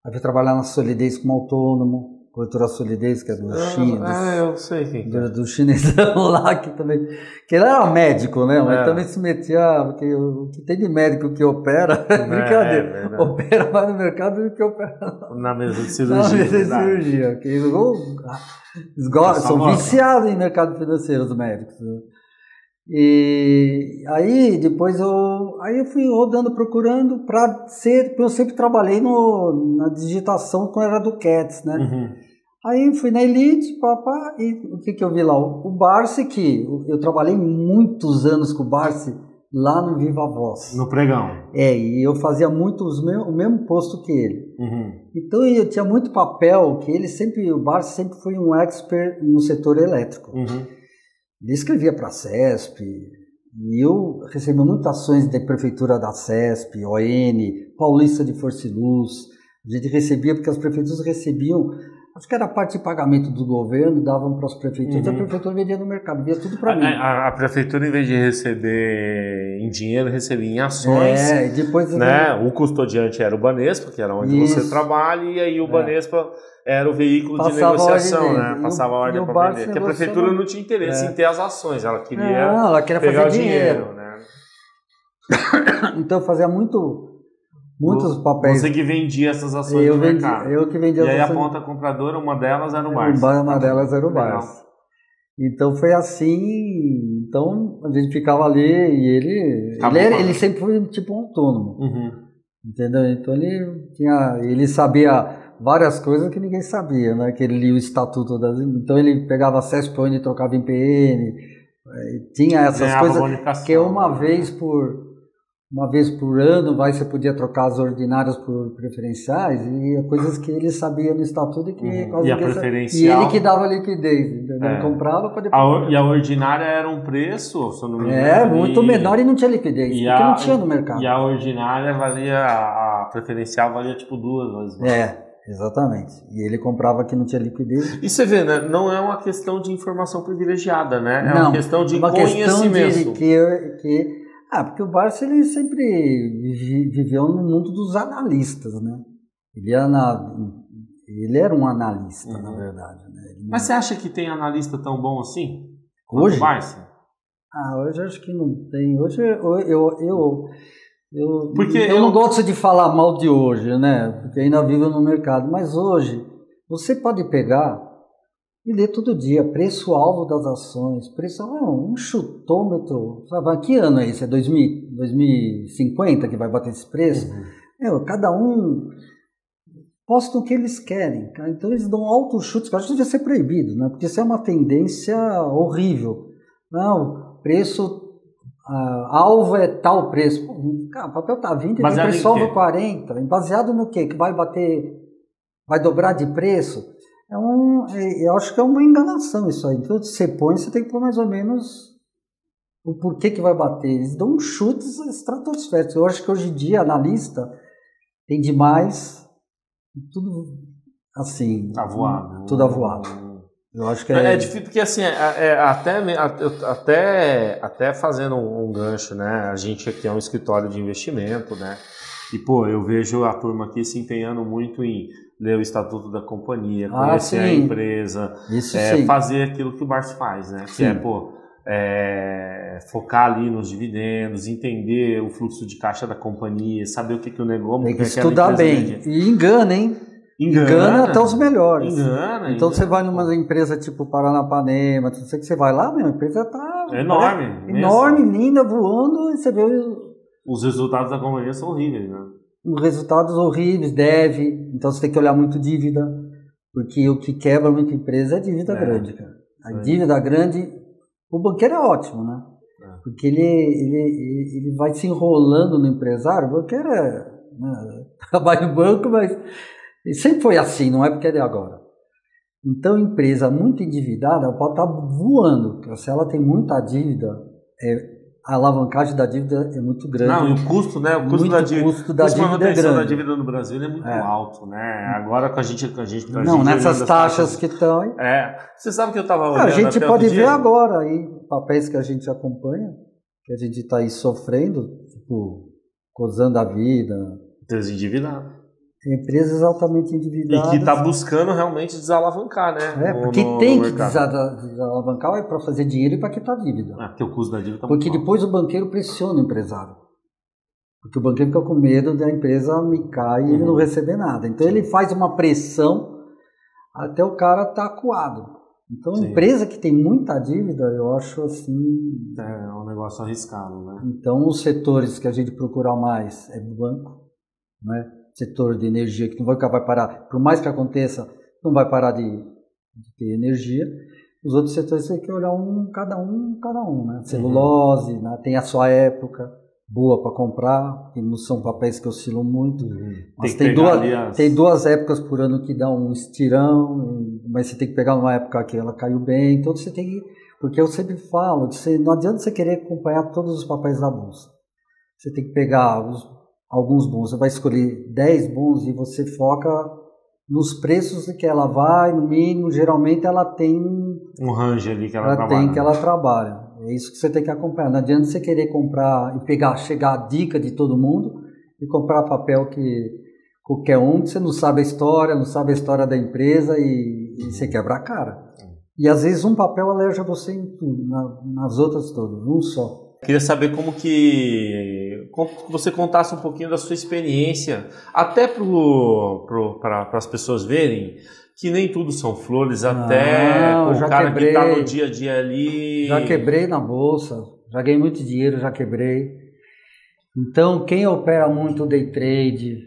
[SPEAKER 2] Aí fui trabalhar na Solidez como autônomo, corretora Solidez, que é do chinês.
[SPEAKER 1] Eu sei quem é.
[SPEAKER 2] Do chinesão lá, que ele era médico, né? Mas também se metia, porque o que tem de médico que opera, brincadeira, opera mais no mercado do que opera
[SPEAKER 1] na mesa de cirurgia.
[SPEAKER 2] Na mesa de cirurgia, que são viciados em mercado financeiro, os médicos. Né? E aí depois eu fui rodando, procurando porque eu sempre trabalhei na digitação quando era do Cats, né? Aí fui na Elite, e o que eu vi lá? O Barsi, que eu trabalhei muitos anos com o Barsi lá no Viva Voz.
[SPEAKER 1] No pregão.
[SPEAKER 2] E eu fazia muito o mesmo posto que ele. Então eu tinha muito papel, que o Barsi sempre foi um expert no setor elétrico. Ele escrevia para a CESP, e eu recebi muitas ações da prefeitura da CESP, ON, Paulista de Força e Luz. A gente recebia, porque as prefeituras recebiam, acho que era a parte de pagamento do governo, davam para as prefeituras, e a prefeitura vendia no mercado, vendia tudo para mim.
[SPEAKER 1] A prefeitura, em vez de receber em dinheiro, recebia em ações.
[SPEAKER 2] E depois...
[SPEAKER 1] Né? O custodiante era o Banespa, que era onde você trabalha, e aí o Banespa era o veículo de negociação, né? Passava a ordem para vender. Porque a prefeitura não tinha interesse em ter as ações, ela queria
[SPEAKER 2] fazer
[SPEAKER 1] o dinheiro, né?
[SPEAKER 2] Então eu fazia muitos papéis.
[SPEAKER 1] Você que vendia essas ações no mercado.
[SPEAKER 2] Eu que vendia
[SPEAKER 1] as ações. E aí a ponta compradora, uma delas era o Barsi.
[SPEAKER 2] Uma delas era o Barsi. Então foi assim, então a gente ficava ali e ele sempre foi tipo um autônomo. Entendeu? Então ele sabia várias coisas que ninguém sabia, né? Que ele lia o estatuto então ele pegava acesso para onde trocava em PN, tinha essas coisas que uma vez por ano você podia trocar as ordinárias por preferenciais, e coisas que ele sabia no estatuto
[SPEAKER 1] e a preferencial,
[SPEAKER 2] e ele que dava liquidez, entendeu? Ele comprava para depois.
[SPEAKER 1] E a ordinária era um preço, se eu não me engano,
[SPEAKER 2] muito menor, e não tinha liquidez, porque não tinha no mercado.
[SPEAKER 1] E a ordinária a preferencial valia tipo 2 vezes.
[SPEAKER 2] Exatamente. E ele comprava que não tinha liquidez.
[SPEAKER 1] E você vê, né? Não é uma questão de informação privilegiada, né? Uma questão de conhecimento.
[SPEAKER 2] Porque o Barsi ele sempre viveu no mundo dos analistas, né? Ele era um analista, na verdade. Né?
[SPEAKER 1] Mas você acha que tem analista tão bom assim?
[SPEAKER 2] Hoje?
[SPEAKER 1] O Barsi?
[SPEAKER 2] Hoje eu acho que não tem. Hoje eu não gosto de falar mal de hoje, né? Porque ainda vivo no mercado. Mas hoje, você pode pegar e ler todo dia preço-alvo das ações, um chutômetro. Sabe, que ano é isso? É 2050 que vai bater esse preço? Cada um posta o que eles querem. Cara. Então eles dão altos chutes, que eu acho que devia ser proibido, né? Porque isso é uma tendência horrível. Não, preço... alvo é tal preço. Cara, o papel tá 20, tem preço-alvo 40. Baseado no quê? Que vai dobrar de preço? Eu acho que é uma enganação isso aí. Então, você põe, você tem que pôr mais ou menos o porquê que vai bater. Eles dão chutes estratosféricos. Eu acho que hoje em dia, analista tem demais, tudo assim...
[SPEAKER 1] Avoado.
[SPEAKER 2] Tudo avoado. Eu acho que
[SPEAKER 1] é difícil, porque assim, até fazendo um gancho, né? A gente aqui é um escritório de investimento, né? E, eu vejo a turma aqui se empenhando muito em ler o estatuto da companhia, conhecer a empresa, fazer aquilo que o Barsi faz, né? Que focar ali nos dividendos, entender o fluxo de caixa da companhia, saber o que o negócio...
[SPEAKER 2] Tem que estudar bem. E engana, hein? Engana até os melhores. Então você vai numa empresa tipo Paranapanema, você vai lá, a empresa tá enorme, linda, voando, e você vê
[SPEAKER 1] os resultados da companhia são horríveis, né?
[SPEAKER 2] Os resultados horríveis, então você tem que olhar muito dívida, porque o que quebra muita empresa é dívida grande, cara. A dívida grande, o banqueiro é ótimo, né? Porque ele vai se enrolando no empresário, o banqueiro trabalha no banco, mas sempre foi assim, não é porque é de agora. Então, empresa muito endividada pode estar voando, porque se ela tem muita dívida, a alavancagem da dívida é muito grande.
[SPEAKER 1] Não, e o custo, né? O custo da dívida.
[SPEAKER 2] O custo da
[SPEAKER 1] manutenção da dívida no Brasil é muito alto, né? Agora com a gente
[SPEAKER 2] não, nessas taxas que estão.
[SPEAKER 1] Você sabe que eu estava olhando.
[SPEAKER 2] A gente pode ver agora aí papéis que a gente acompanha, que a gente está aí sofrendo, tipo, gozando a vida.
[SPEAKER 1] Empresas endividadas.
[SPEAKER 2] Empresas altamente endividadas.
[SPEAKER 1] E que está buscando realmente desalavancar, né?
[SPEAKER 2] Porque tem que desalavancar para fazer dinheiro e para quitar a dívida.
[SPEAKER 1] Porque o custo da dívida está
[SPEAKER 2] Porque depois o banqueiro pressiona o empresário. Porque o banqueiro fica com medo da empresa micar e ele não receber nada. Então ele faz uma pressão até o cara estar acuado. Então empresa que tem muita dívida, eu acho assim...
[SPEAKER 1] É um negócio arriscado, né?
[SPEAKER 2] Então os setores que a gente procura mais é do banco, né? Setor de energia que não vai parar, por mais que aconteça, não vai parar de ter energia. Os outros setores tem que olhar cada um, né? Celulose, né? Tem a sua época boa para comprar, que não são papéis que oscilam muito. Mas tem duas épocas por ano que dá um estirão, mas você tem que pegar uma época que ela caiu bem, então você tem que... Porque eu sempre falo, não adianta você querer acompanhar todos os papéis da bolsa. Você tem que pegar alguns bons, você vai escolher 10 bons e você foca nos preços que ela vai, no mínimo, geralmente ela tem
[SPEAKER 1] um range ali que ela
[SPEAKER 2] trabalha. É isso que você tem que acompanhar. Não adianta você querer comprar e chegar a dica de todo mundo e comprar papel que qualquer um, que você não sabe a história, não sabe a história da empresa e você quebra a cara. E às vezes um papel aleja você em tudo, nas outras todas, um só.
[SPEAKER 1] Queria saber como que você contasse um pouquinho da sua experiência, até para as pessoas verem que nem tudo são flores, até o cara que está no dia a dia ali.
[SPEAKER 2] Já quebrei na bolsa, já ganhei muito dinheiro, já quebrei. Então, quem opera muito day trade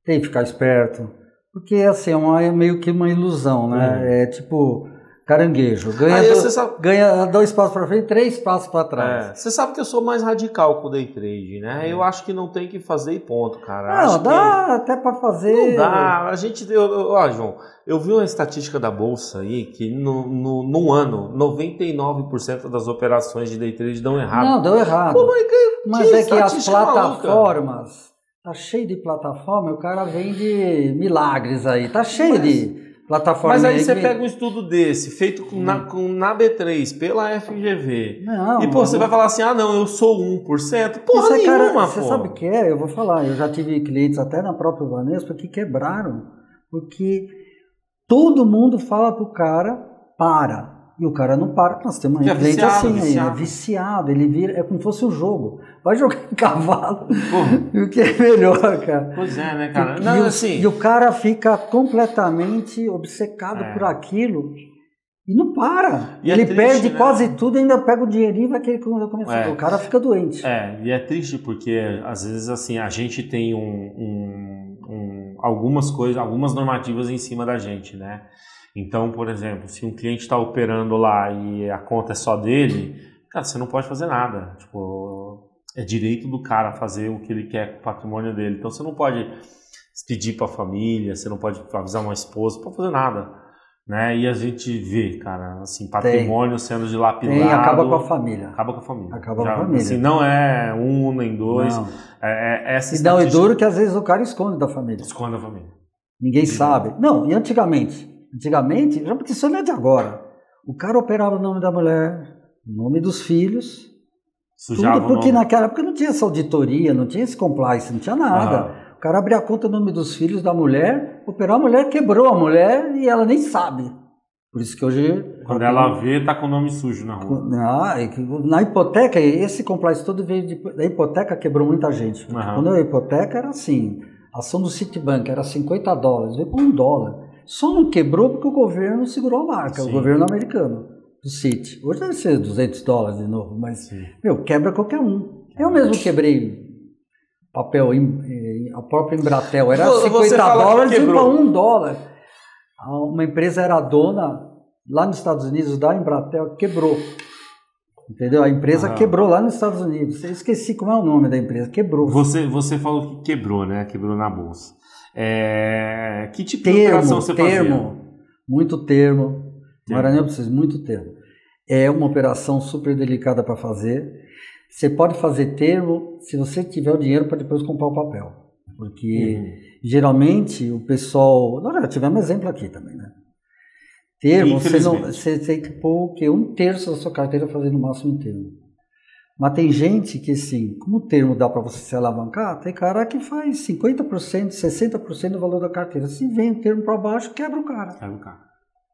[SPEAKER 2] tem que ficar esperto, porque assim, é meio que uma ilusão, né? É tipo... caranguejo, ganha 2 passos para frente, 3 passos para trás.
[SPEAKER 1] Você sabe que eu sou mais radical com o day trade, né? Eu acho que não tem que fazer e ponto, cara.
[SPEAKER 2] Não, dá até para fazer.
[SPEAKER 1] Não dá. A gente, ó, João, eu vi uma estatística da bolsa aí que num ano 99% das operações de day trade dão errado.
[SPEAKER 2] Não, deu errado.
[SPEAKER 1] Pô,
[SPEAKER 2] mas é que as plataformas, tá cheio de plataforma, o cara vende milagres aí, tá cheio de plataforma.
[SPEAKER 1] Mas aí você pega um estudo desse, feito na B3, pela FGV, e você vai falar assim, não, eu sou 1%? Porra nenhuma,
[SPEAKER 2] você sabe o que é? Eu vou falar, eu já tive clientes até na própria Banespa que quebraram, porque todo mundo fala pro cara, para. E o cara não para, nós temos um cliente assim aí, é viciado, ele vira, é como se fosse um jogo. Vai jogar em cavalo, o que é melhor, cara.
[SPEAKER 1] Pois é, né, cara?
[SPEAKER 2] E o cara fica completamente obcecado por aquilo e não para. E ele perde quase tudo e ainda pega o dinheirinho e vai querer começar. O cara fica doente.
[SPEAKER 1] E é triste porque, às vezes, assim, a gente tem algumas coisas, algumas normativas em cima da gente, né? Então, por exemplo, se um cliente está operando lá e a conta é só dele, cara, você não pode fazer nada. Tipo, é direito do cara fazer o que ele quer com o patrimônio dele. Então, você não pode pedir para a família, você não pode avisar uma esposa, não pode fazer nada. Né? E a gente vê, cara, assim, patrimônio sendo dilapidado.
[SPEAKER 2] Acaba com a família.
[SPEAKER 1] Acaba com a família.
[SPEAKER 2] Acaba com a família.
[SPEAKER 1] Assim, não é um, nem dois.
[SPEAKER 2] Não.
[SPEAKER 1] Essa
[SPEAKER 2] e não, é duro que às vezes o cara esconde da família.
[SPEAKER 1] Esconde da família.
[SPEAKER 2] Ninguém sabe. Não, e antigamente, já porque isso não é de agora. O cara operava o nome da mulher, o nome dos filhos.
[SPEAKER 1] Sujava
[SPEAKER 2] tudo porque naquela época não tinha essa auditoria, não tinha esse compliance, não tinha nada. O cara abria a conta no nome dos filhos da mulher, operou a mulher, quebrou a mulher e ela nem sabe. Por isso que hoje...
[SPEAKER 1] Quando ela vê, tá com o nome sujo na rua.
[SPEAKER 2] Na hipoteca, esse compliance todo veio da hipoteca, quebrou muita gente. Quando a hipoteca era assim, a ação do Citibank era $50, veio por $1. Só não quebrou porque o governo segurou a marca, o governo americano, do Citi. Hoje deve ser $200 de novo, mas, quebra qualquer um. Eu mesmo quebrei papel, a própria Embratel, era $50 e para $1. Uma empresa era dona, lá nos Estados Unidos, da Embratel, quebrou. Entendeu? A empresa quebrou lá nos Estados Unidos. Eu esqueci como é o nome da empresa, quebrou.
[SPEAKER 1] Você falou que quebrou, né? Quebrou na bolsa. Que tipo de operação você fazia?
[SPEAKER 2] Muito termo. Maranhão precisa muito termo. É uma operação super delicada para fazer. Você pode fazer termo se você tiver o dinheiro para depois comprar o papel. Porque geralmente o pessoal... Nós já tivemos exemplo aqui também, né? Termo, você tem que pôr o quê? 1/3 da sua carteira fazer no máximo em termo. Mas tem gente que, assim, como o termo dá para você se alavancar, tem cara que faz 50%, 60% do valor da carteira. Se vem o termo para baixo, quebra o cara.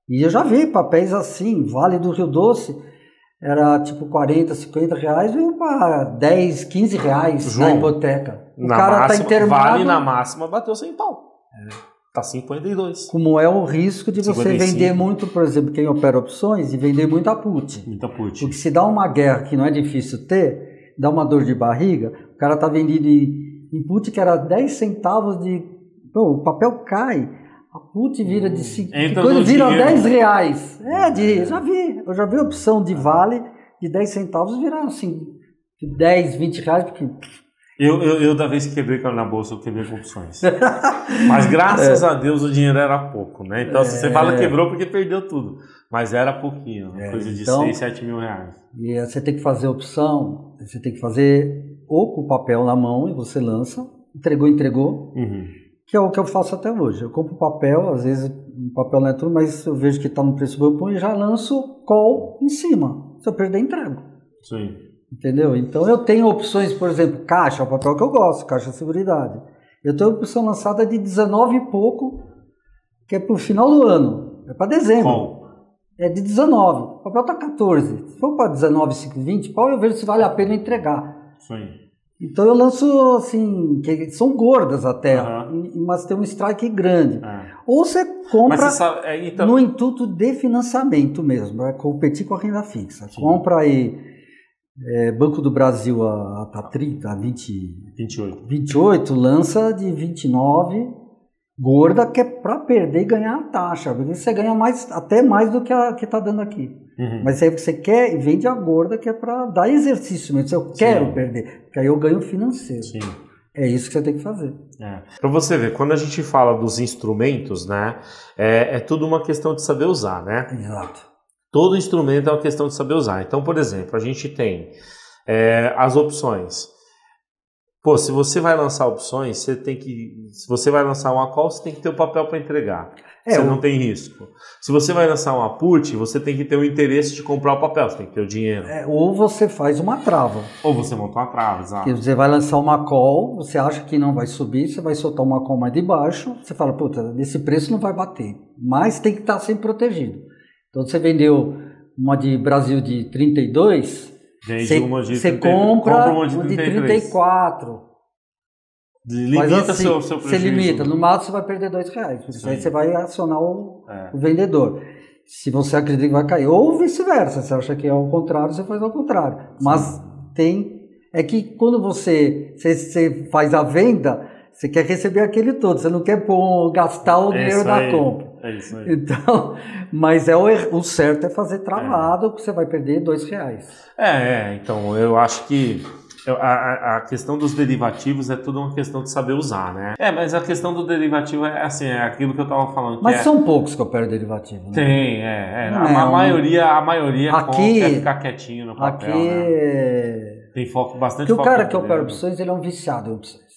[SPEAKER 2] E eu já vi papéis assim, Vale do Rio Doce, era tipo 40, 50 reais, veio para 10, 15 reais na hipoteca. O cara tá internado.
[SPEAKER 1] Vale na máxima, bateu 100 pau. Tá 52.
[SPEAKER 2] Como é o risco de 55. Você vender muito, por exemplo, quem opera opções, e vender muita put.
[SPEAKER 1] Muita put.
[SPEAKER 2] Porque se dá uma guerra que não é difícil ter, dá uma dor de barriga, o cara tá vendido em put que era 10 centavos de... Pô, o papel cai, a put vira de 5... Quando vira 10 reais. Eu já vi opção de vale de 10 centavos virar assim, de 10, 20 reais, porque...
[SPEAKER 1] Eu da vez que quebrei na bolsa, eu quebrei com opções. Mas graças a Deus o dinheiro era pouco, né? Então se você fala quebrou porque perdeu tudo. Mas era pouquinho, coisa de 6, 7 mil reais.
[SPEAKER 2] E você tem que fazer opção, você tem que fazer ou com o papel na mão e você lança, entregou, que é o que eu faço até hoje. Eu compro papel, às vezes o papel não é tudo, mas eu vejo que está no preço bom, eu ponho e já lanço call em cima. Se eu perder, entrego.
[SPEAKER 1] Sim.
[SPEAKER 2] Entendeu? Então eu tenho opções, por exemplo, caixa, é o papel que eu gosto, caixa de seguridade. Eu tenho opção lançada de 19 e pouco, que é para o final do ano, é para dezembro.
[SPEAKER 1] Qual?
[SPEAKER 2] É de 19, o papel está 14. Se for para 19, 20, pau, eu vejo se vale a pena entregar.
[SPEAKER 1] Sim.
[SPEAKER 2] Então eu lanço assim, que são gordas até, mas tem um strike grande. Ou você compra no intuito de financiamento mesmo, vai competir com a renda fixa. Sim. Compra aí Banco do Brasil a 30, a 28, lança de 29, gorda, que é para perder e ganhar a taxa, porque você ganha até mais do que está dando aqui. Mas aí você quer e vende a gorda, que é para dar exercício mesmo. Eu quero perder, porque aí eu ganho financeiro. Sim. É isso que você tem que fazer.
[SPEAKER 1] Para você ver, quando a gente fala dos instrumentos, né, é tudo uma questão de saber usar, né?
[SPEAKER 2] Exato.
[SPEAKER 1] Todo instrumento é uma questão de saber usar. Então, por exemplo, a gente tem as opções. Pô, se você vai lançar opções, se você vai lançar uma call, você tem que ter o papel para entregar. Você não tem risco. Se você vai lançar uma put, você tem que ter o interesse de comprar o papel, você tem que ter o dinheiro.
[SPEAKER 2] Ou você faz uma trava.
[SPEAKER 1] Ou você monta uma trava, exato.
[SPEAKER 2] Porque você vai lançar uma call, você acha que não vai subir, você vai soltar uma call mais de baixo, você fala, puta, nesse preço não vai bater. Mas tem que estar sempre protegido. Então você vendeu uma de Brasil de 32, você compra uma de 34.
[SPEAKER 1] Limita
[SPEAKER 2] assim,
[SPEAKER 1] seu prejuízo.
[SPEAKER 2] Você limita, no máximo você vai perder R$2. Porque aí você vai acionar o vendedor. Se você acredita que vai cair, ou vice-versa, você acha que é ao contrário, você faz ao contrário. Mas é que quando você faz a venda, você quer receber aquele todo, você não quer gastar o dinheiro da compra.
[SPEAKER 1] É isso aí.
[SPEAKER 2] Então, mas o certo é fazer travado, porque você vai perder R$2.
[SPEAKER 1] Então eu acho que a questão dos derivativos é tudo uma questão de saber usar, né? Mas a questão do derivativo é assim, é aquilo que eu tava falando.
[SPEAKER 2] Mas são poucos que operam derivativo, né?
[SPEAKER 1] Tem, a maioria
[SPEAKER 2] aqui,
[SPEAKER 1] quer ficar quietinho no papel,
[SPEAKER 2] aqui
[SPEAKER 1] né? Tem bastante
[SPEAKER 2] foco. Porque o cara que opera opções, ele é um viciado em opções.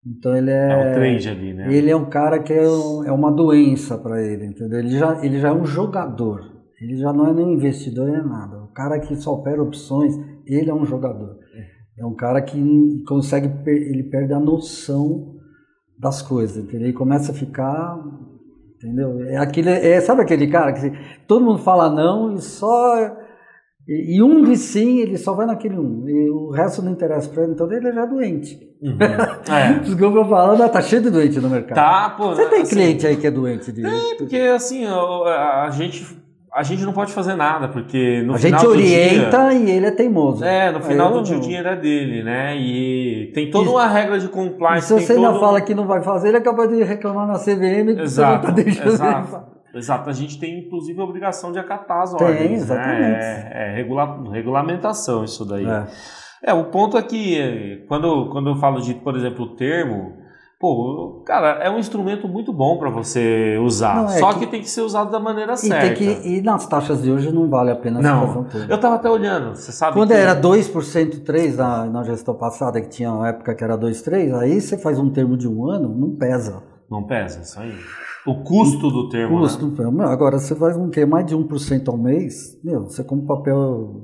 [SPEAKER 2] Então ele
[SPEAKER 1] é um trade ali, né?
[SPEAKER 2] Ele é um cara que é uma doença para ele, entendeu? Ele já é um jogador. Ele já não é nem investidor nem nada. O cara que só opera opções, ele é um jogador. É um cara que consegue, ele perde a noção das coisas, entendeu? Ele começa a ficar, entendeu? Sabe aquele cara que todo mundo fala não e um de sim, ele só vai naquele um. E o resto não interessa para ele, então ele já é doente. Desculpa eu falando, tá cheio de doente no mercado.
[SPEAKER 1] Tá, pô.
[SPEAKER 2] Você tem cliente aí que é doente?
[SPEAKER 1] Porque assim, a gente não pode fazer nada, porque no final
[SPEAKER 2] do dia... A gente orienta e ele é teimoso.
[SPEAKER 1] No final do dia o dinheiro é dele, né? E tem toda uma regra de compliance.
[SPEAKER 2] E se você ainda fala que não vai fazer, ele acaba de reclamar na CVM que você não tá deixando.
[SPEAKER 1] Exato, a gente tem inclusive a obrigação de acatar as ordens.
[SPEAKER 2] Tem, exatamente.
[SPEAKER 1] Né? Regulamentação isso daí. O ponto é que quando eu falo de, por exemplo, o termo, Pô, cara, é um instrumento muito bom para você usar.
[SPEAKER 2] Não,
[SPEAKER 1] Só que tem que ser usado da maneira certa.
[SPEAKER 2] E nas taxas de hoje não vale a pena você fazer um
[SPEAKER 1] Não,
[SPEAKER 2] termo.
[SPEAKER 1] eu tava até olhando, você sabe
[SPEAKER 2] Quando
[SPEAKER 1] que...
[SPEAKER 2] era 2%, 3% na gestão passada, que tinha uma época que era 2, 3%, aí você faz um termo de um ano, não pesa.
[SPEAKER 1] Não pesa, isso aí. O custo do termo,
[SPEAKER 2] Custo,
[SPEAKER 1] né?
[SPEAKER 2] meu, agora você faz um termo mais de 1% ao mês, meu, você compra papel,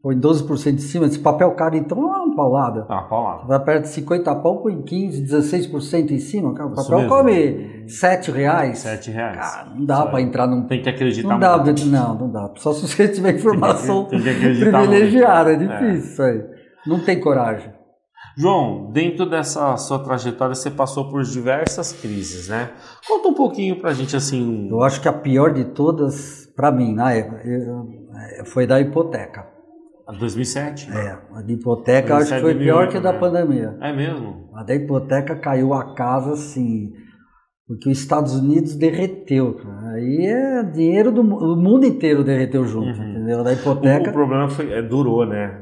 [SPEAKER 2] põe 12% em cima, esse papel caro então é uma paulada.
[SPEAKER 1] Tá, paulada.
[SPEAKER 2] Vai perto de 50 pau, põe 15, 16% em cima, cara, o
[SPEAKER 1] Isso
[SPEAKER 2] papel
[SPEAKER 1] mesmo.
[SPEAKER 2] come R$7.
[SPEAKER 1] R$7.
[SPEAKER 2] Cara, não dá para entrar num...
[SPEAKER 1] Tem que acreditar
[SPEAKER 2] Não dá,
[SPEAKER 1] muito.
[SPEAKER 2] não dá. Só se você tiver informação
[SPEAKER 1] Tem que acreditar
[SPEAKER 2] privilegiada, é
[SPEAKER 1] muito.
[SPEAKER 2] difícil isso aí. Não tem coragem.
[SPEAKER 1] João, dentro dessa sua trajetória você passou por diversas crises, né? Conta um pouquinho pra gente assim...
[SPEAKER 2] Eu acho que a pior de todas, para mim, na época, foi da hipoteca.
[SPEAKER 1] 2007?
[SPEAKER 2] A da hipoteca acho que foi pior que a da pandemia.
[SPEAKER 1] É mesmo?
[SPEAKER 2] A da hipoteca caiu a casa assim, porque os Estados Unidos derreteu. Cara. Aí é dinheiro do mundo inteiro derreteu junto, entendeu? A da hipoteca...
[SPEAKER 1] O problema durou, né?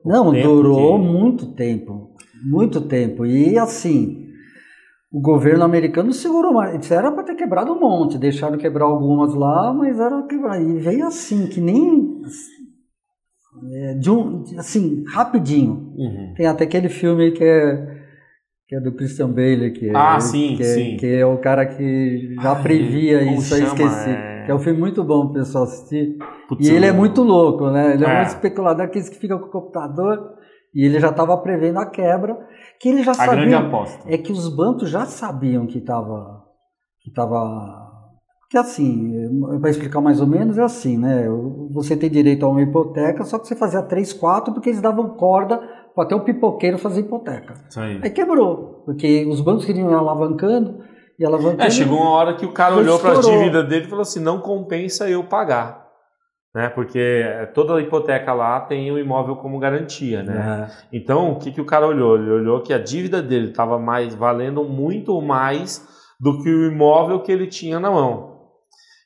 [SPEAKER 2] Não, durou muito tempo. Muito tempo. E assim, o governo americano segurou mais. Era para ter quebrado um monte. Deixaram quebrar algumas lá, mas era quebrar. E veio assim, que nem... assim, rapidinho. Tem até aquele filme que é do Christian Bale, que é o cara que já previa isso, aí esqueci. Que é um filme muito bom pro pessoal assistir. Putz, e ele é muito louco, né? Ele é um especulador, aqueles que ficam com o computador, e ele já estava prevendo a quebra, que ele já sabia. A grande aposta. É que os bancos já sabiam que estava... Porque assim, para explicar mais ou menos, é assim, né? Você tem direito a uma hipoteca, só que você fazia 3, 4, porque eles davam corda para até o pipoqueiro fazer hipoteca.
[SPEAKER 1] Isso aí.
[SPEAKER 2] Aí quebrou, porque os bancos queriam ir alavancando, e alavancando...
[SPEAKER 1] chegou uma hora que o cara olhou para a dívida dele e falou assim, não compensa eu pagar. Né? Porque toda a hipoteca lá tem o imóvel como garantia, né? Então, o que o cara olhou? Ele olhou que a dívida dele estava valendo muito mais do que o imóvel que ele tinha na mão.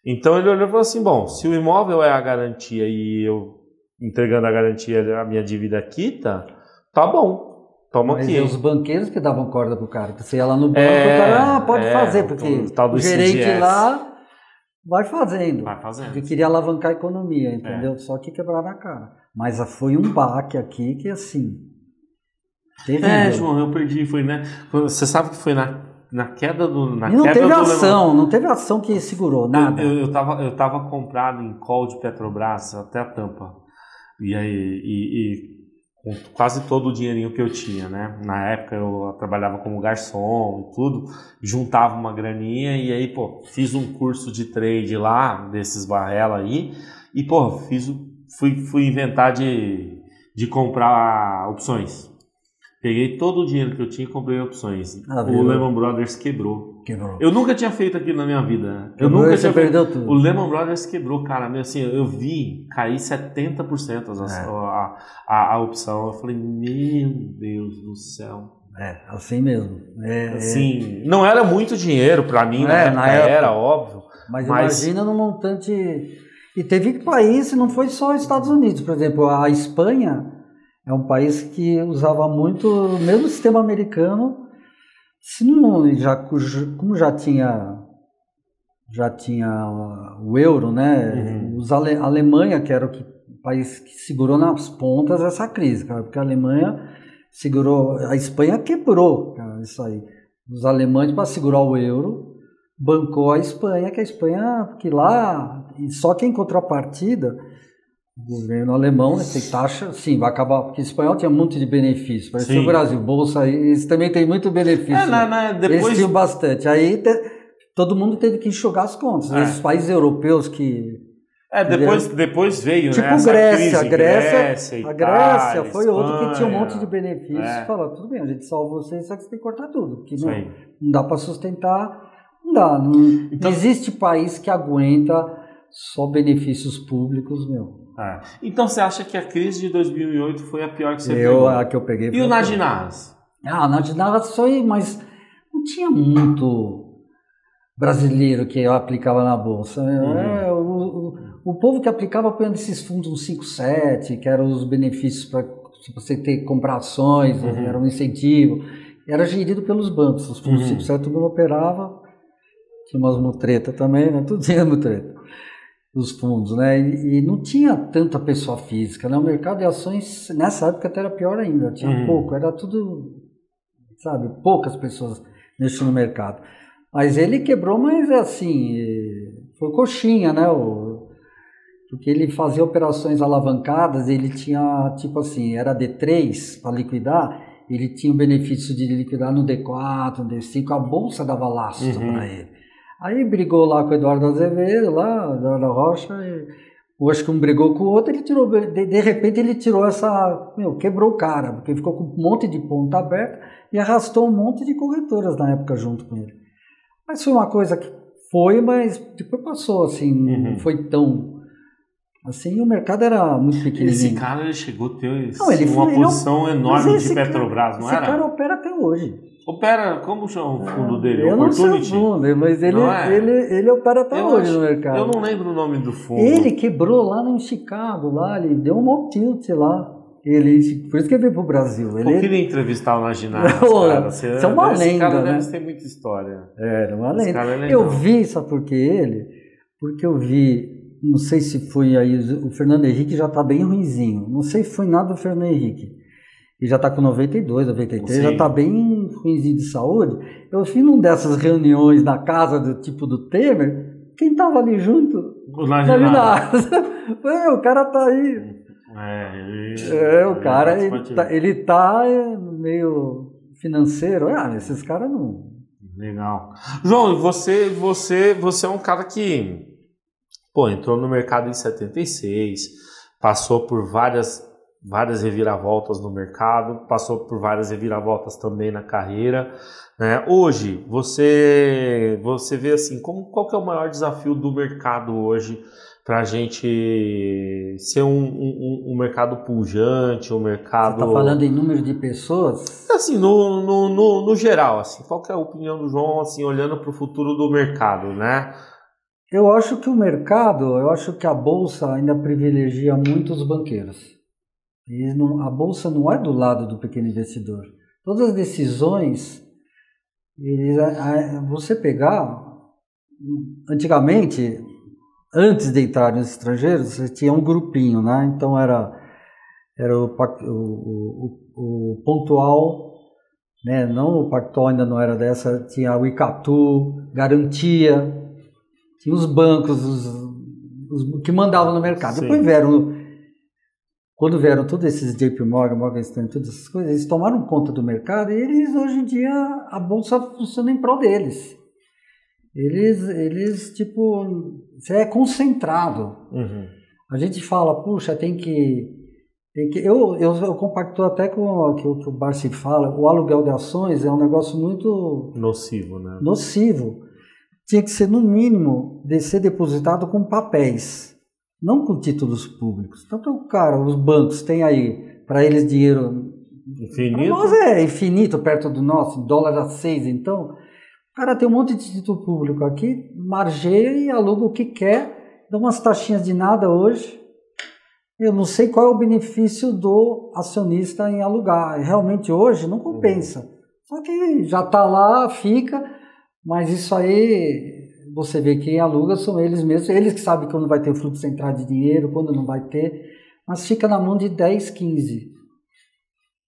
[SPEAKER 1] Então ele olhou e falou assim, bom, se o imóvel é a garantia e eu entregando a garantia a minha dívida quita, tá bom, toma aqui.
[SPEAKER 2] Mas os banqueiros que davam corda pro cara, você ia lá no banco, o cara, pode fazer, porque o gerente lá vai fazendo. Porque queria alavancar a economia, entendeu? Só que quebraram a cara. Mas foi um baque aqui que assim... terrível.
[SPEAKER 1] João, eu perdi, foi, né? Você sabe que foi na queda do...
[SPEAKER 2] E não teve ação, não teve ação que segurou, nada.
[SPEAKER 1] Eu tava comprado em call de Petrobras, até a tampa. E aí, com quase todo o dinheirinho que eu tinha, né? Na época eu trabalhava como garçom e tudo, juntava uma graninha e aí, fiz um curso de trade lá, desses barrela aí, e, fui inventar de comprar opções. Peguei todo o dinheiro que eu tinha e comprei opções. O Lehman Brothers quebrou. Eu nunca tinha feito aquilo na minha vida.
[SPEAKER 2] Você perdeu tudo.
[SPEAKER 1] O Lehman Brothers quebrou, cara. Assim, eu vi cair 70% a opção. Eu falei, meu Deus do céu.
[SPEAKER 2] Assim mesmo.
[SPEAKER 1] Assim, não era muito dinheiro para mim, na época era óbvio.
[SPEAKER 2] Mas imagina no montante... E teve país, não foi só os Estados Unidos. Por exemplo, a Espanha... É um país que usava muito o mesmo sistema americano, como já tinha o euro, né? A Alemanha, que era o país que segurou nas pontas essa crise, cara, porque a Alemanha segurou, a Espanha quebrou, cara, isso aí. Os alemães, para segurar o euro, bancou a Espanha, porque lá, só que em contrapartida, o governo alemão, tem taxa, sim, vai acabar, porque o espanhol tinha um monte de benefícios, parecia o Brasil, bolsa, eles também tem muito benefício,
[SPEAKER 1] depois...
[SPEAKER 2] eles tinham bastante, aí todo mundo teve que enxugar as contas, esses países europeus que...
[SPEAKER 1] depois veio,
[SPEAKER 2] tipo,
[SPEAKER 1] né, essa
[SPEAKER 2] Grécia,
[SPEAKER 1] crise,
[SPEAKER 2] a Grécia foi Espanha, outro que tinha um monte de benefícios, falou, tudo bem, a gente salva vocês, só que você tem que cortar tudo, porque não dá para sustentar, não existe país que aguenta só benefícios públicos, meu.
[SPEAKER 1] Então você acha que a crise de 2008 foi a pior que você pegou?
[SPEAKER 2] A que eu peguei.
[SPEAKER 1] E o Nadinaz?
[SPEAKER 2] O Nadinaz foi, mas não tinha muito brasileiro que aplicava na bolsa. O povo que aplicava apenas esses fundos 5-7, que eram os benefícios para você comprar ações, era um incentivo. era gerido pelos bancos, os fundos 5-7 tudo operava, tinha umas mutretas também, né? Tudo tinha mutreta, os fundos, né? E não tinha tanta pessoa física, né? O mercado de ações, nessa época até era pior ainda, tinha pouco, era tudo, sabe, poucas pessoas mexendo no mercado. Mas ele quebrou, mas assim, foi coxinha, né? Porque ele fazia operações alavancadas, ele tinha, tipo assim, era D3 para liquidar, ele tinha o benefício de liquidar no D4, no D5, a bolsa dava lastro para ele. Aí brigou lá com o Eduardo Azevedo, lá, Eduardo Rocha, eu acho que um brigou com o outro, ele tirou, de repente ele tirou quebrou o cara, porque ficou com um monte de ponta aberta e arrastou um monte de corretoras na época junto com ele. Mas foi uma coisa que foi, mas depois passou, assim, não foi tão... Assim, o mercado era muito pequenininho.
[SPEAKER 1] Esse cara, ele chegou a ter uma posição enorme de Petrobras, não era?
[SPEAKER 2] Esse cara opera até hoje.
[SPEAKER 1] Opera, como chama o fundo dele?
[SPEAKER 2] Eu não sei o fundo, mas ele opera até hoje no mercado.
[SPEAKER 1] Eu não lembro o nome do fundo.
[SPEAKER 2] Ele quebrou lá em Chicago, lá, ele deu um tilt lá. Por isso que ele veio pro Brasil.
[SPEAKER 1] Eu queria entrevistar o Naginara.
[SPEAKER 2] Isso é uma lenda, esse cara
[SPEAKER 1] deve ter muita história.
[SPEAKER 2] Era uma lenda. Eu vi, sabe por que Porque eu vi, não sei se foi aí, o Fernando Henrique já tá bem ruinzinho. Não sei se foi nada do Fernando Henrique. Ele já tá com 92, 93, sim, já tá bem ruinzinho de saúde. Eu fui numa dessas reuniões na casa do tipo do Temer, quem tava ali junto?
[SPEAKER 1] O Naginara.
[SPEAKER 2] O cara tá aí. O cara, ele tá meio financeiro. Esses caras não...
[SPEAKER 1] Legal. João, e você é um cara que, entrou no mercado em 76, passou por várias reviravoltas no mercado, passou por várias reviravoltas também na carreira, né? Hoje, você vê assim, qual que é o maior desafio do mercado hoje para a gente ser um mercado pujante, um mercado...
[SPEAKER 2] Você está falando em número de pessoas?
[SPEAKER 1] Assim, no geral, assim, qual que é a opinião do João, assim, olhando para o futuro do mercado, né?
[SPEAKER 2] Eu acho que a Bolsa ainda privilegia muito os banqueiros. A Bolsa não é do lado do pequeno investidor. Todas as decisões, você pegar, antigamente... Antes de entrar nos estrangeiros, você tinha um grupinho, né? Então era o Pontual, né? Não, o Pactual ainda não era dessa, tinha o Icatu, Garantia, tinha os bancos os que mandavam no mercado. Sim. Depois quando vieram todos esses JP Morgan, Morgan Stanley, todas essas coisas, eles tomaram conta do mercado e eles, hoje em dia, a Bolsa funciona em prol deles. Eles tipo, você é concentrado. A gente fala, puxa, tem que eu compacto até com o que o Barsi fala, o aluguel de ações é um negócio muito
[SPEAKER 1] nocivo, né?
[SPEAKER 2] Nocivo. Tinha que ser, no mínimo, de ser depositado com papéis, não com títulos públicos. Então, os bancos têm aí, para eles, dinheiro...
[SPEAKER 1] Infinito?
[SPEAKER 2] Para nós é infinito, perto do nosso, dólar a 6, então... O cara tem um monte de título público aqui, margeia e aluga o que quer, dá umas taxinhas de nada hoje. Eu não sei qual é o benefício do acionista em alugar. Realmente hoje não compensa. Só que já está lá, fica, mas isso aí você vê que quem aluga são eles mesmos. Eles que sabem quando vai ter fluxo central de dinheiro, quando não vai ter, mas fica na mão de 10, 15,